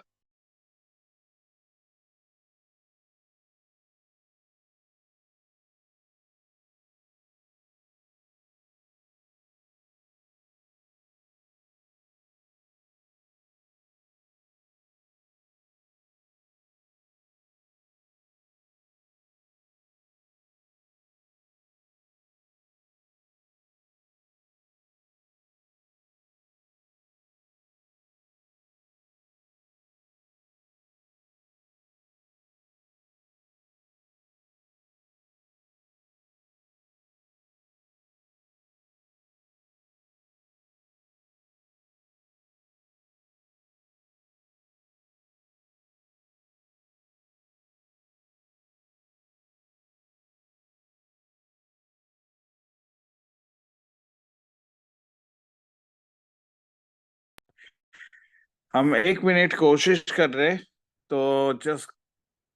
हम 1 मिनट कोशिश कर रहे, तो जस्ट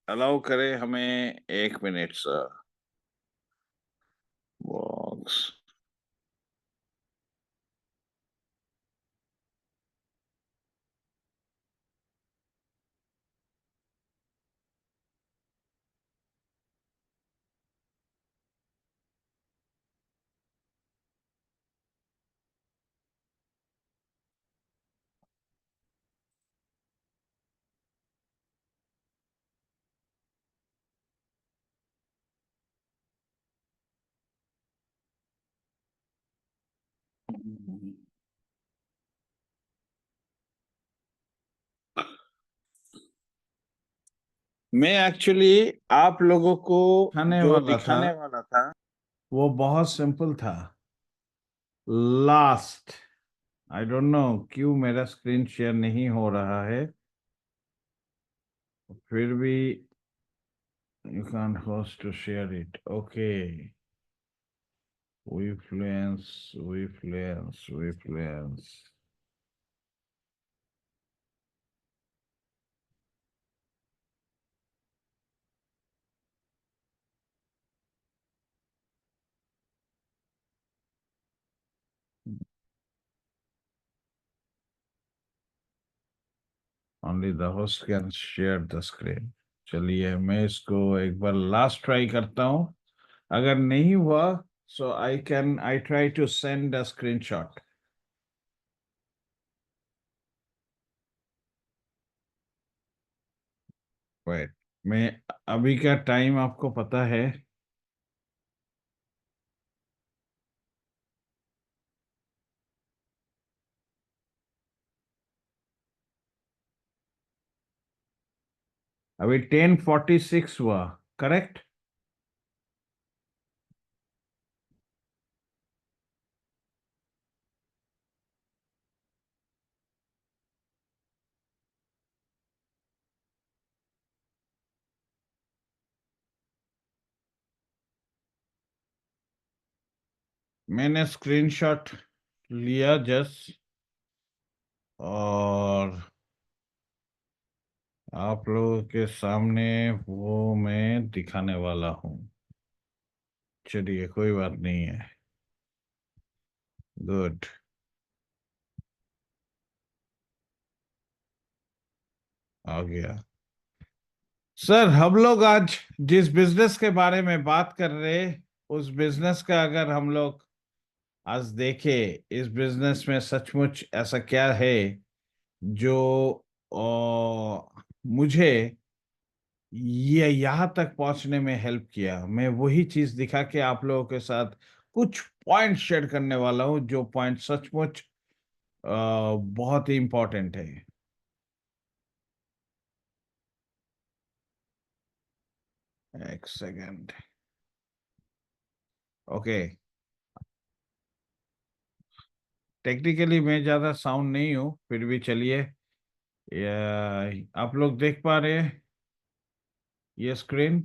अलाउ करें हमें 1 मिनट सर। बॉक्स मैं एक्चुअली आप लोगों को जो दिखाने वाला था वो बहुत सिंपल था। लास्ट, आई डोंट नो क्यों मेरा स्क्रीन शेयर नहीं हो रहा है, फिर भी you can host to share it. Okay, we फ्लुएंस। Only the host can share the screen. चलिए मैं इसको एक बार लास्ट ट्राई करता हूँ। अगर नहीं हुआ so I try to send a screenshot. Wait, मैं अभी का टाइम आपको पता है? अभी 10:46 हुआ, करेक्ट? मैंने स्क्रीनशॉट लिया जस्ट, और आप लोगों के सामने वो मैं दिखाने वाला हूँ। चलिए कोई बात नहीं है। गुड, आ गया। सर, हम लोग आज जिस बिजनेस के बारे में बात कर रहे, उस बिजनेस का अगर हम लोग आज देखें, इस बिजनेस में सचमुच ऐसा क्या है जो मुझे ये यहाँ तक पहुंचने में हेल्प किया। मैं वही चीज दिखा के आप लोगों के साथ कुछ पॉइंट शेयर करने वाला हूँ, जो पॉइंट सचमुच बहुत ही इंपॉर्टेंट है। एक सेकेंड। ओके, टेक्निकली मैं ज्यादा साउंड नहीं हूँ, फिर भी चलिए। आप लोग देख पा रहे हैं ये स्क्रीन?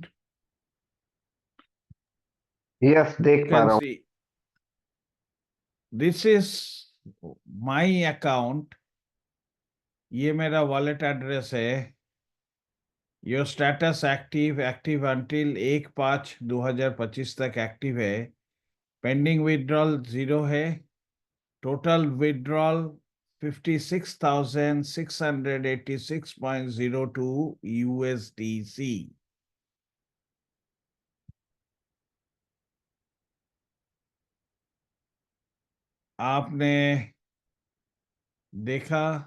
यस, देख पा कैन रहा हूँ। See this is my account. ये मेरा वॉलेट एड्रेस है। योर स्टेटस एक्टिव अंटिल 1/5/2025 तक एक्टिव है। पेंडिंग विड्रॉल 0 है। Total withdrawal 56,686.02 USDC. आपने देखा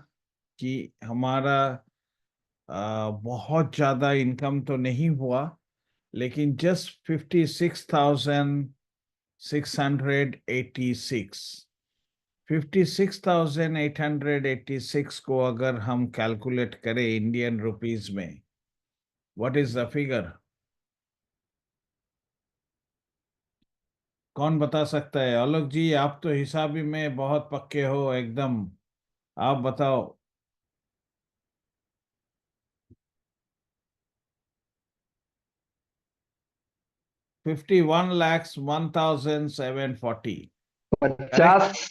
कि हमारा बहुत ज्यादा इनकम तो नहीं हुआ, लेकिन जस्ट 56,886 को अगर हम कैलकुलेट करें इंडियन रुपीस में, व्हाट इज द फिगर? कौन बता सकता है? आलोक जी, आप तो हिसाबी में बहुत पक्के हो एकदम, आप बताओ। 51,01,740। 50,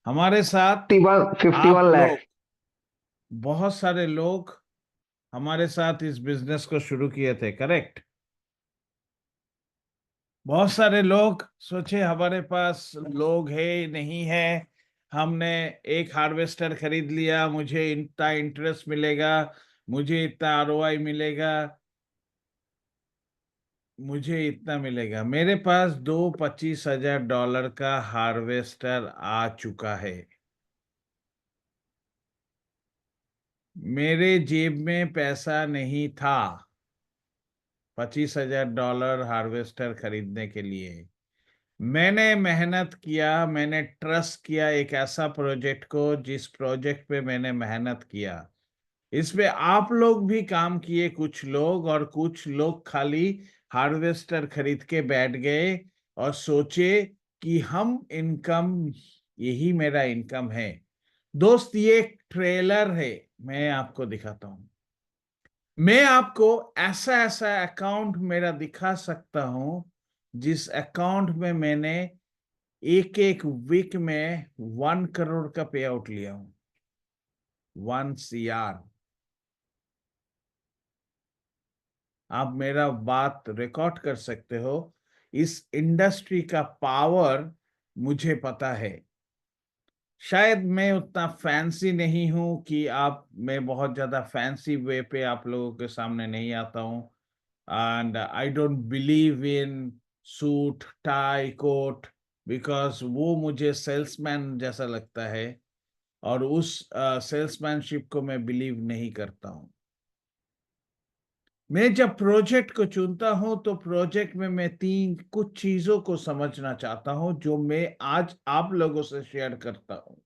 हमारे साथ 51 आप लाख। लोग, बहुत सारे लोग हमारे साथ इस बिजनेस को शुरू किए थे, करेक्ट? बहुत सारे लोग सोचे हमारे पास लोग है नहीं है, हमने एक हार्वेस्टर खरीद लिया, मुझे इतना इंटरेस्ट मिलेगा, मुझे इतना आरओआई मिलेगा, मुझे इतना मिलेगा। मेरे पास दो $25,000 का हार्वेस्टर आ चुका है। मेरे जेब में पैसा नहीं था $25,000 हार्वेस्टर खरीदने के लिए। मैंने मेहनत किया, मैंने ट्रस्ट किया एक ऐसा प्रोजेक्ट को, जिस प्रोजेक्ट पे मैंने मेहनत किया, इसमें आप लोग भी काम किए, कुछ लोग, और कुछ लोग खाली हार्वेस्टर खरीद के बैठ गए और सोचे कि हम इनकम, यही मेरा इनकम है। दोस्त, ये एक ट्रेलर है, मैं आपको दिखाता हूं। मैं आपको ऐसा ऐसा अकाउंट मेरा दिखा सकता हूं, जिस अकाउंट में मैंने एक एक वीक में 1 करोड़ का पे आउट लिया हूं, 1 CR। आप मेरा बात रिकॉर्ड कर सकते हो। इस इंडस्ट्री का पावर मुझे पता है। शायद मैं उतना फैंसी नहीं हूं कि मैं बहुत ज्यादा फैंसी वे पे आप लोगों के सामने नहीं आता हूं, and I don't believe in suit tie coat, because वो मुझे सेल्समैन जैसा लगता है, और उस सेल्समैनशिप को मैं बिलीव नहीं करता हूं। मैं जब प्रोजेक्ट को चुनता हूं तो प्रोजेक्ट में मैं कुछ चीजों को समझना चाहता हूं, जो मैं आज आप लोगों से शेयर करता हूं।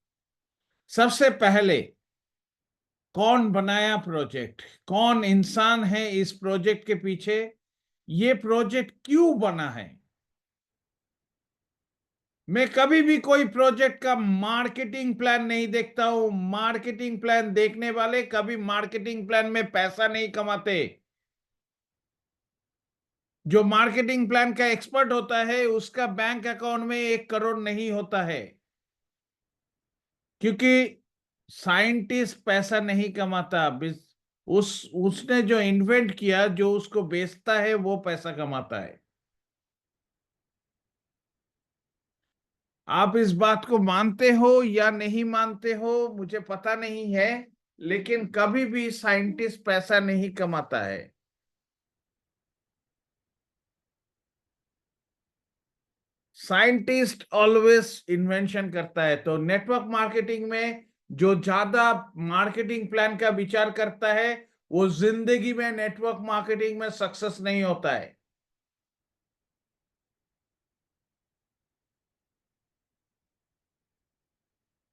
सबसे पहले, कौन बनाया प्रोजेक्ट, कौन इंसान है इस प्रोजेक्ट के पीछे, ये प्रोजेक्ट क्यों बना है। मैं कभी भी कोई प्रोजेक्ट का मार्केटिंग प्लान नहीं देखता हूं। मार्केटिंग प्लान देखने वाले कभी मार्केटिंग प्लान में पैसा नहीं कमाते। जो मार्केटिंग प्लान का एक्सपर्ट होता है, उसका बैंक अकाउंट में 1 करोड़ नहीं होता है, क्योंकि साइंटिस्ट पैसा नहीं कमाता। उसने जो इन्वेंट किया, जो उसको बेचता है, वो पैसा कमाता है। आप इस बात को मानते हो या नहीं मानते हो मुझे पता नहीं है, लेकिन कभी भी साइंटिस्ट पैसा नहीं कमाता है। साइंटिस्ट ऑलवेज इन्वेंशन करता है। तो नेटवर्क मार्केटिंग में जो ज्यादा मार्केटिंग प्लान का विचार करता है, वो जिंदगी में नेटवर्क मार्केटिंग में सक्सेस नहीं होता है।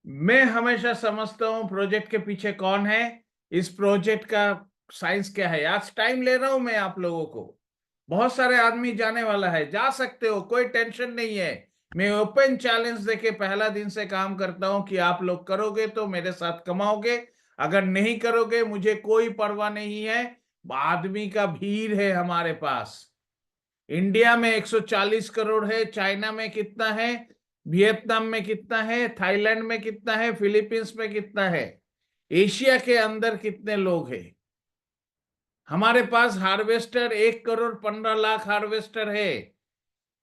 मैं हमेशा समझता हूं प्रोजेक्ट के पीछे कौन है, इस प्रोजेक्ट का साइंस क्या है। आज टाइम ले रहा हूं मैं आप लोगों को। बहुत सारे आदमी जाने वाला है, जा सकते हो, कोई टेंशन नहीं है। मैं ओपन चैलेंज देके पहला दिन से काम करता हूं कि आप लोग करोगे तो मेरे साथ कमाओगे, अगर नहीं करोगे मुझे कोई परवाह नहीं है। आदमी का भीड़ है हमारे पास। इंडिया में 140 करोड़ है, चाइना में कितना है, वियतनाम में कितना है, थाईलैंड में कितना है, फिलीपींस में कितना है, एशिया के अंदर कितने लोग हैं। हमारे पास हार्वेस्टर 1,15,00,000 हार्वेस्टर है।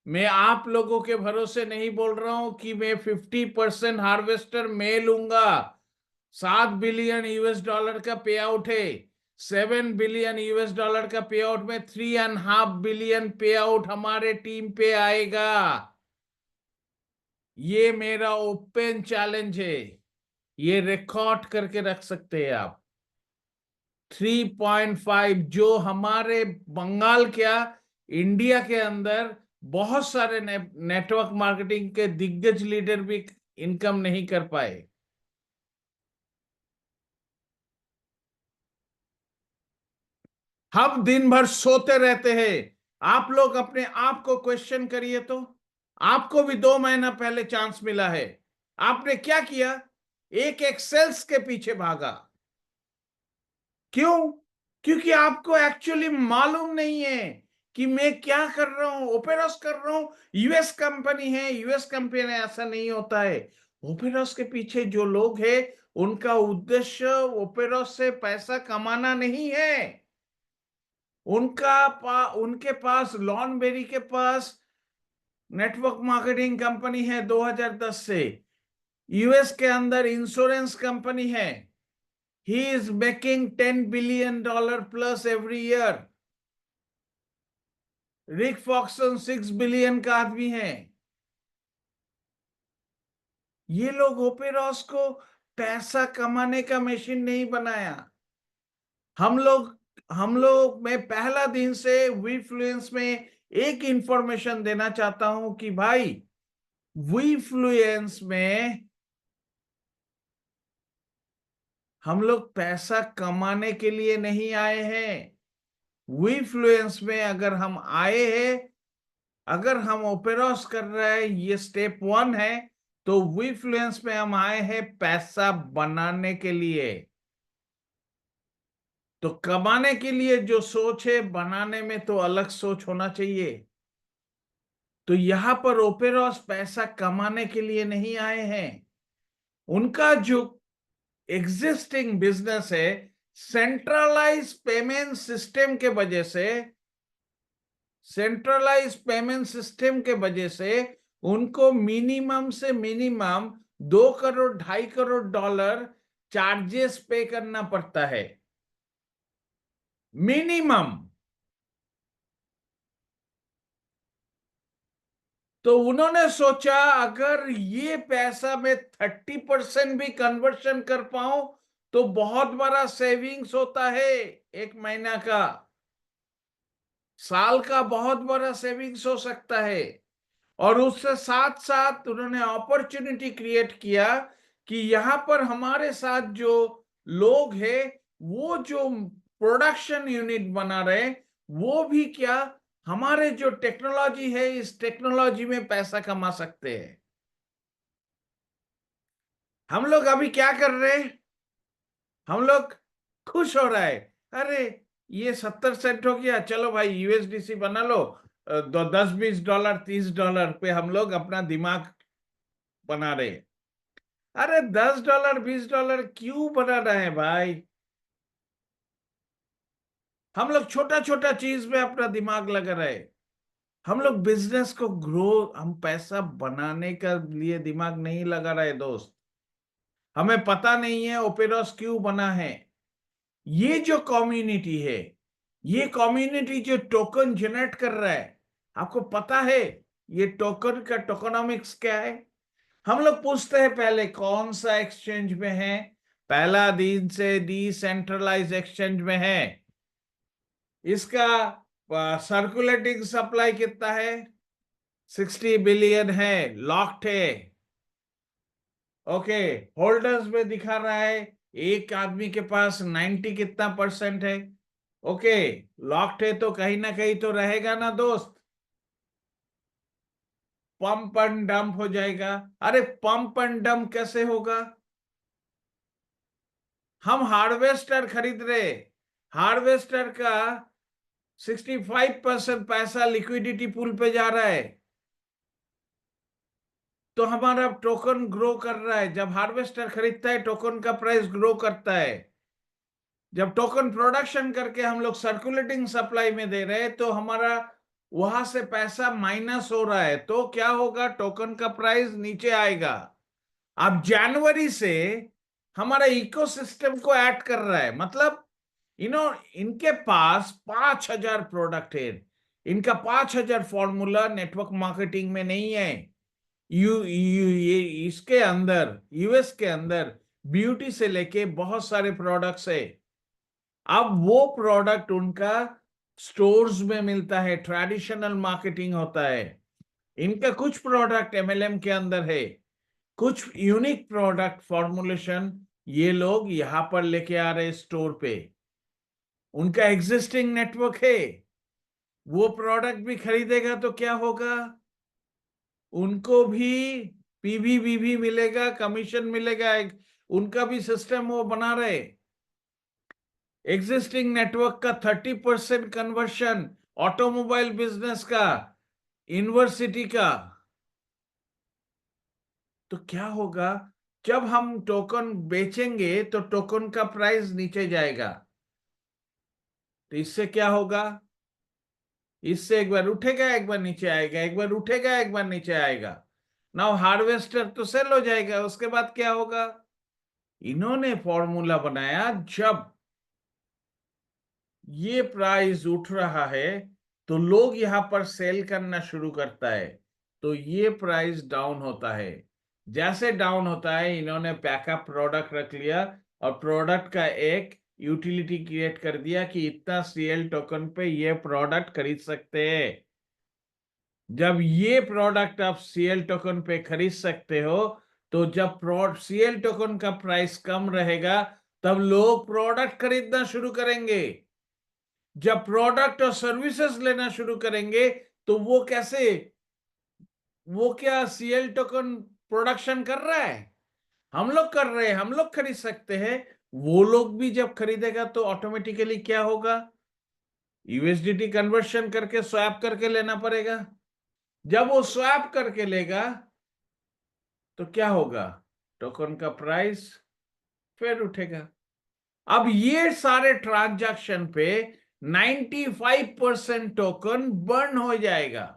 मैं आप लोगों के भरोसे नहीं बोल रहा हूं कि मैं 50% हार्वेस्टर मैं लूंगा। $7 बिलियन का पे आउट है। $7 बिलियन का पे आउट में $3.5 बिलियन पे आउट हमारे टीम पे आएगा। ये मेरा ओपन चैलेंज है, ये रिकॉर्ड करके रख सकते हैं आप। 3.5 जो हमारे बंगाल क्या इंडिया के अंदर बहुत सारे नेटवर्क मार्केटिंग के दिग्गज लीडर भी इनकम नहीं कर पाए। हम दिन भर सोते रहते हैं। आप लोग अपने आप को क्वेश्चन करिए तो, आपको भी 2 महीना पहले चांस मिला है, आपने क्या किया? एक सेल्स के पीछे भागा। क्यों? क्योंकि आपको एक्चुअली मालूम नहीं है कि मैं क्या कर रहा हूं। ओपेरोस कर रहा हूं, यूएस कंपनी है, यूएस कंपनी है, ऐसा नहीं होता है। ओपेरोस के पीछे जो लोग हैं उनका उद्देश्य ओपेरोस से पैसा कमाना नहीं है। उनके पास लॉनबेरी के पास नेटवर्क मार्केटिंग कंपनी है 2010 से। यूएस के अंदर इंश्योरेंस कंपनी है। He is making $10 billion plus every year. Rick Foxon 6 billion का आदमी है। ये लोग ओपेरोस को पैसा कमाने का मशीन नहीं बनाया। हम लोग मैं पहला दिन से वीफ्लुएंस में एक इंफॉर्मेशन देना चाहता हूं कि भाई वीफ्लुएंस में हम लोग पैसा कमाने के लिए नहीं आए हैं। वीफ्लुएंस में अगर हम आए हैं, अगर हम ओपेरोस कर रहे हैं, ये स्टेप 1 है, तो वीफ्लुएंस में हम आए हैं पैसा बनाने के लिए। तो कमाने के लिए जो सोच है, बनाने में तो अलग सोच होना चाहिए। तो यहां पर ओपेरोस पैसा कमाने के लिए नहीं आए हैं। उनका जो एग्जिस्टिंग बिजनेस है, सेंट्रलाइज पेमेंट सिस्टम के वजह से, उनको मिनिमम से minimum 2 crore 2.5 crore dollar charges पे करना पड़ता है, मिनिमम। तो उन्होंने सोचा अगर ये पैसा मैं 30% भी कन्वर्शन कर पाऊं तो बहुत बड़ा सेविंग्स होता है। 1 महीना का, साल का बहुत बड़ा सेविंग्स हो सकता है। और उससे साथ साथ उन्होंने अपॉर्चुनिटी क्रिएट किया कि यहां पर हमारे साथ जो लोग हैं, वो जो प्रोडक्शन यूनिट बना रहे, वो भी क्या हमारे जो टेक्नोलॉजी है, इस टेक्नोलॉजी में पैसा कमा सकते हैं। हम लोग अभी क्या कर रहे हैं? हम लोग खुश हो रहा है, अरे ये 70 सेंट हो गया, चलो भाई यूएसडीसी बना लो। 10-20 डॉलर 30 डॉलर पे हम लोग अपना दिमाग बना रहे हैं। अरे 10 डॉलर 20 डॉलर क्यों बना रहे हैं भाई? हम लोग छोटा छोटा चीज में अपना दिमाग लगा रहे हैं। हम लोग बिजनेस को ग्रो, हम पैसा बनाने का लिए दिमाग नहीं लगा रहे दोस्त। हमें पता नहीं है ओपेरोस क्यों बना है। ये जो कम्युनिटी है, ये कम्युनिटी जो टोकन जनरेट कर रहा है, आपको पता है ये टोकन का टोकनॉमिक्स क्या है? हम लोग पूछते हैं पहले कौन सा एक्सचेंज में है। पहला दिन से डिसेंट्रलाइज एक्सचेंज में है। इसका सर्कुलेटिंग सप्लाई कितना है? 60 बिलियन है, लॉक्ड है। ओके, होल्डर्स में दिखा रहा है एक आदमी के पास 90 कितना % है। ओके, लॉक्ड है तो कहीं ना कहीं तो रहेगा ना दोस्त। पंप एंड डंप हो जाएगा। अरे पंप एंड डंप कैसे होगा? हम हार्वेस्टर खरीद रहे, हार्वेस्टर का 65% पैसा लिक्विडिटी पूल पे जा रहा है, तो हमारा टोकन ग्रो कर रहा है। जब हार्वेस्टर खरीदता है टोकन का प्राइस ग्रो करता है। जब टोकन प्रोडक्शन करके हम लोग सर्कुलेटिंग सप्लाई में दे रहे हैं तो हमारा वहां से पैसा माइनस हो रहा है, तो क्या होगा? टोकन का प्राइस नीचे आएगा। अब जनवरी से हमारा इकोसिस्टम को ऐड कर रहा है। मतलब इनके पास 5,000 प्रोडक्ट है, इनका 5,000 फॉर्मूला नेटवर्क मार्केटिंग में नहीं है। ये इसके अंदर, यूएस के अंदर ब्यूटी से लेके बहुत सारे प्रोडक्ट्स है। अब वो प्रोडक्ट उनका स्टोर्स में मिलता है, ट्रेडिशनल मार्केटिंग होता है। इनका कुछ प्रोडक्ट एमएलएम के अंदर है, कुछ यूनिक प्रोडक्ट फॉर्मुलेशन ये लोग यहां पर लेके आ रहे स्टोर पे। उनका एग्जिस्टिंग नेटवर्क है, वो प्रोडक्ट भी खरीदेगा तो क्या होगा, उनको भी पीवी मिलेगा, कमीशन मिलेगा, उनका भी सिस्टम वो बना रहे। एग्जिस्टिंग नेटवर्क का 30% कन्वर्शन, ऑटोमोबाइल बिजनेस का, यूनिवर्सिटी का। तो क्या होगा, जब हम टोकन बेचेंगे तो टोकन का प्राइस नीचे जाएगा, तो इससे क्या होगा, इससे एक बार उठेगा एक बार नीचे आएगा, एक बार उठेगा एक बार नीचे आएगा। नाउ हार्वेस्टर तो सेल हो जाएगा, उसके बाद क्या होगा, इन्होंने फॉर्मूला बनाया, जब ये प्राइस उठ रहा है तो लोग यहां पर सेल करना शुरू करता है, तो ये प्राइस डाउन होता है। जैसे डाउन होता है, इन्होंने बैकअप प्रोडक्ट रख लिया और प्रोडक्ट का एक यूटिलिटी क्रिएट कर दिया कि इतना सीएल टोकन पे ये प्रोडक्ट खरीद सकते हैं। जब ये प्रोडक्ट आप सीएल टोकन पे खरीद सकते हो, तो जब सीएल टोकन का प्राइस कम रहेगा तब लोग प्रोडक्ट खरीदना शुरू करेंगे। जब प्रोडक्ट और सर्विसेज लेना शुरू करेंगे तो वो कैसे, वो क्या सीएल टोकन प्रोडक्शन कर रहा है, हम लोग कर रहे हैं, हम लोग खरीद सकते हैं। वो लोग भी जब खरीदेगा तो ऑटोमेटिकली क्या होगा, यूएसडीटी कन्वर्शन करके स्वैप करके लेना पड़ेगा। जब वो स्वैप करके लेगा तो क्या होगा, टोकन का प्राइस फिर उठेगा। अब ये सारे ट्रांजैक्शन पे 95% टोकन बर्न हो जाएगा।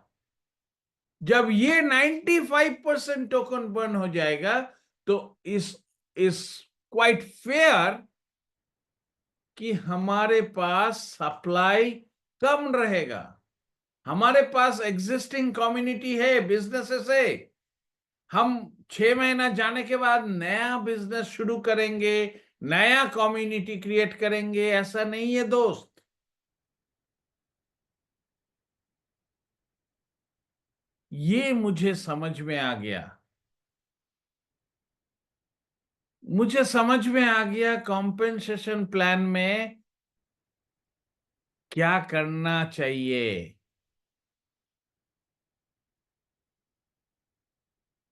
जब ये 95% टोकन बर्न हो जाएगा तो इस क्वाइट फेयर कि हमारे पास सप्लाई कम रहेगा। हमारे पास एग्जिस्टिंग कम्युनिटी है, बिजनेसेस है, हम 6 महीना जाने के बाद नया बिजनेस शुरू करेंगे, नया कम्युनिटी क्रिएट करेंगे, ऐसा नहीं है दोस्त। ये मुझे समझ में आ गया, मुझे समझ में आ गया कॉम्पेंसेशन प्लान में क्या करना चाहिए।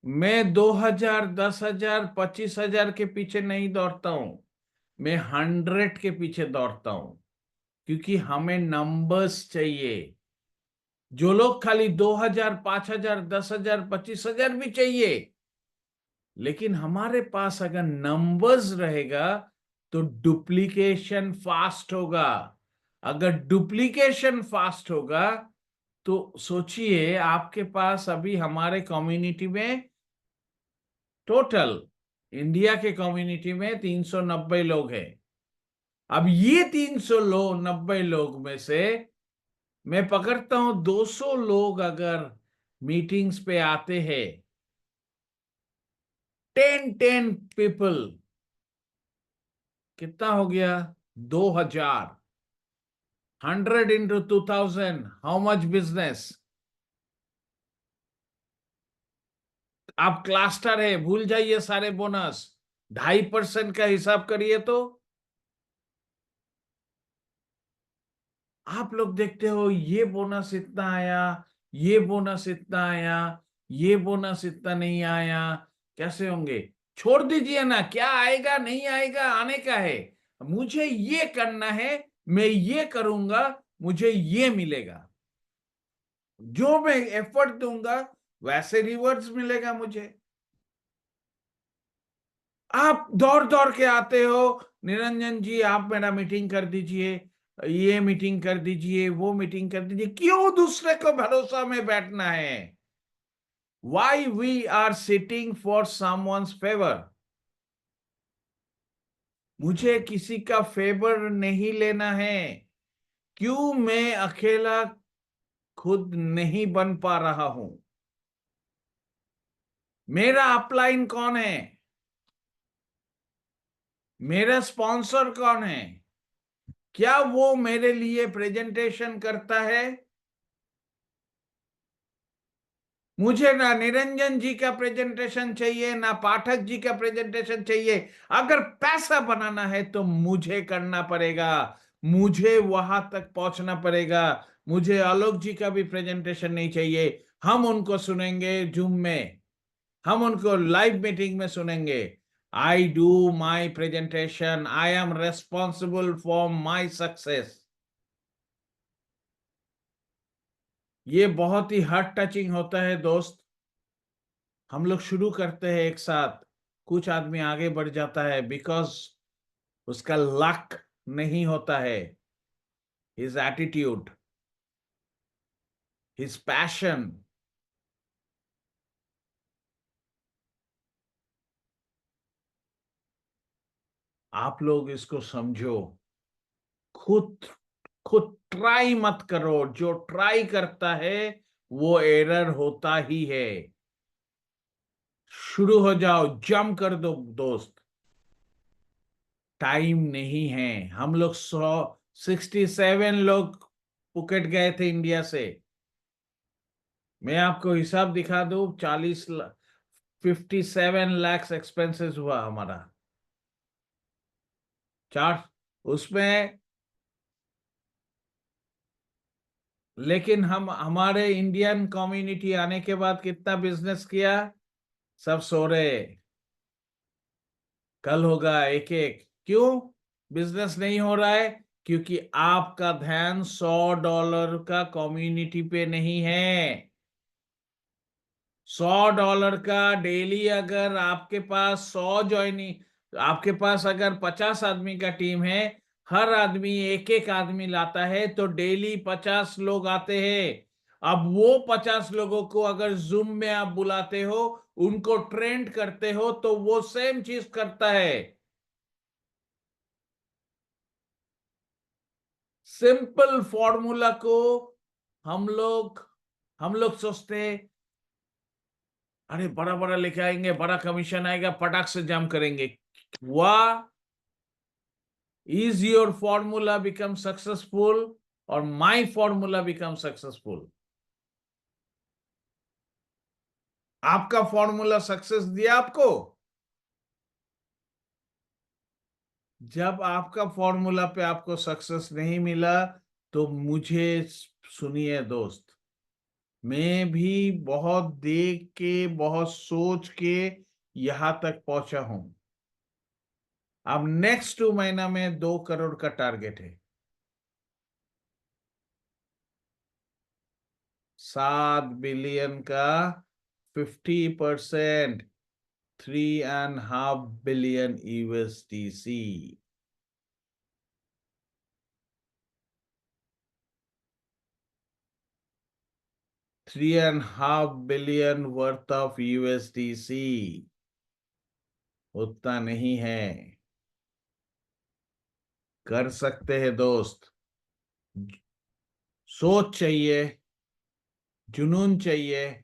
मैं 2,000, 10,000, 25,000 के पीछे नहीं दौड़ता हूं, मैं 100 के पीछे दौड़ता हूं, क्योंकि हमें नंबर्स चाहिए। जो लोग खाली 2,000, 5,000, 10,000, 25,000 भी चाहिए, लेकिन हमारे पास अगर नंबर्स रहेगा तो डुप्लीकेशन फास्ट होगा। अगर डुप्लीकेशन फास्ट होगा तो सोचिए, आपके पास अभी हमारे कम्युनिटी में, टोटल इंडिया के कम्युनिटी में 390 लोग हैं। अब ये 390 लोग में से मैं पकड़ता हूं 200 लोग अगर मीटिंग्स पे आते हैं, 10 पीपल, कितना हो गया, 2,000। 100 into 2,000, हाउ मच बिजनेस। आप क्लस्टर है, भूल जाइए सारे बोनस, 2.5% का हिसाब करिए तो आप लोग देखते हो ये बोनस इतना आया, ये बोनस इतना आया, ये बोनस इतना नहीं आया, कैसे होंगे। छोड़ दीजिए ना, क्या आएगा नहीं आएगा, आने का है, मुझे ये करना है, मैं ये करूंगा, मुझे ये मिलेगा। जो मैं एफर्ट दूंगा वैसे रिवर्ड्स मिलेगा मुझे। आप दौड़ दौड़ के आते हो, निरंजन जी आप मेरा मीटिंग कर दीजिए, ये मीटिंग कर दीजिए, वो मीटिंग कर दीजिए, क्यों दूसरे को भरोसा में बैठना है। Why we are sitting for someone's favor? मुझे किसी का फेवर नहीं लेना है। क्यों मैं अकेला खुद नहीं बन पा रहा हूं? मेरा अपलाइन कौन है? मेरा स्पॉन्सर कौन है? क्या वो मेरे लिए प्रेजेंटेशन करता है? मुझे ना निरंजन जी का प्रेजेंटेशन चाहिए, ना पाठक जी का प्रेजेंटेशन चाहिए। अगर पैसा बनाना है तो मुझे करना पड़ेगा, मुझे वहां तक पहुंचना पड़ेगा। मुझे आलोक जी का भी प्रेजेंटेशन नहीं चाहिए। हम उनको सुनेंगे जूम में, हम उनको लाइव मीटिंग में सुनेंगे। I do my presentation, I am responsible for my success. ये बहुत ही हार्ट टचिंग होता है दोस्त। हम लोग शुरू करते हैं एक साथ, कुछ आदमी आगे बढ़ जाता है बिकॉज उसका लक नहीं होता है। His attitude, his passion. आप लोग इसको समझो। खुद खुद ट्राई मत करो। जो ट्राई करता है वो एरर होता ही है। शुरू हो जाओ, जंप कर दो दोस्त। टाइम नहीं है। हम लोग 67 लोग पुकेट गए थे इंडिया से। मैं आपको हिसाब दिखा दूं, 57 लाख एक्सपेंसेस हुआ हमारा। चार उसमें, लेकिन हम हमारे इंडियन कम्युनिटी आने के बाद कितना बिजनेस किया? सब सो रहे। कल होगा एक एक। क्यों बिजनेस नहीं हो रहा है? क्योंकि आपका ध्यान $100 का कम्युनिटी पे नहीं है। $100 का डेली। अगर आपके पास 100 ज्वाइनिंग, आपके पास अगर 50 आदमी का टीम है, हर आदमी एक एक आदमी लाता है तो डेली 50 लोग आते हैं। अब वो 50 लोगों को अगर जूम में आप बुलाते हो, उनको ट्रेंड करते हो, तो वो सेम चीज करता है। सिंपल फॉर्मूला को हम लोग हम लोग सोचते हैं, अरे बड़ा बड़ा लेके आएंगे, बड़ा कमीशन आएगा, पटाख से जम करेंगे। वाह, is your formula become successful और माई फॉर्मूला बिकम सक्सेसफुल? आपका फॉर्मूला सक्सेस दिया आपको? जब आपका फॉर्मूला पे आपको सक्सेस नहीं मिला, तो मुझे सुनिए दोस्त, मैं भी बहुत देख के, बहुत सोच के यहां तक पहुंचा हूं। अब नेक्स्ट 2 महीना में 2 करोड़ का टारगेट है। 7 बिलियन का 50%, $3.5 billion USDC। 3.5 billion worth of USDC। उतना नहीं है। कर सकते हैं दोस्त। सोच चाहिए, जुनून चाहिए,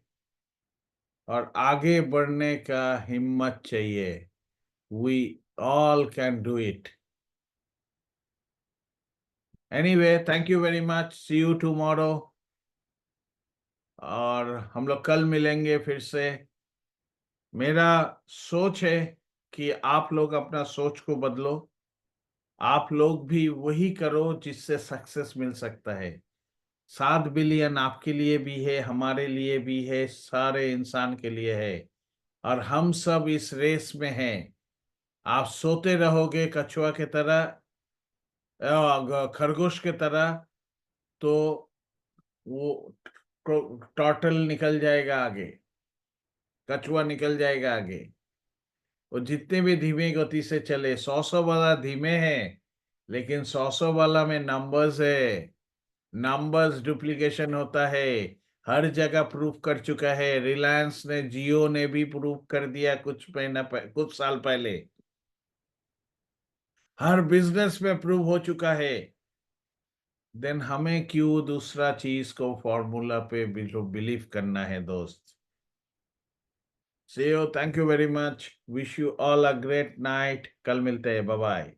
और आगे बढ़ने का हिम्मत चाहिए। We all can do it. Anyway, thank you very much. See you tomorrow. और हम लोग कल मिलेंगे फिर से। मेरा सोच है कि आप लोग अपना सोच को बदलो। आप लोग भी वही करो जिससे सक्सेस मिल सकता है। 7 बिलियन आपके लिए भी है, हमारे लिए भी है, सारे इंसान के लिए है। और हम सब इस रेस में हैं। आप सोते रहोगे कछुआ की तरह, खरगोश की तरह, तो वो टर्टल निकल जाएगा आगे, कछुआ निकल जाएगा आगे। वो जितने भी धीमे गति से चले, 100 वाला धीमे है, लेकिन 100 वाला में नंबर्स है। नंबर्स डुप्लीकेशन होता है। हर जगह प्रूफ कर चुका है। रिलायंस ने, जियो ने भी प्रूफ कर दिया कुछ साल पहले। हर बिजनेस में प्रूव हो चुका है, देन हमें क्यों दूसरा चीज को फॉर्मूला पे बिलीव करना है दोस्त। See you, thank you very much, wish you all a great night, कल मिलते हैं, बाय बाय।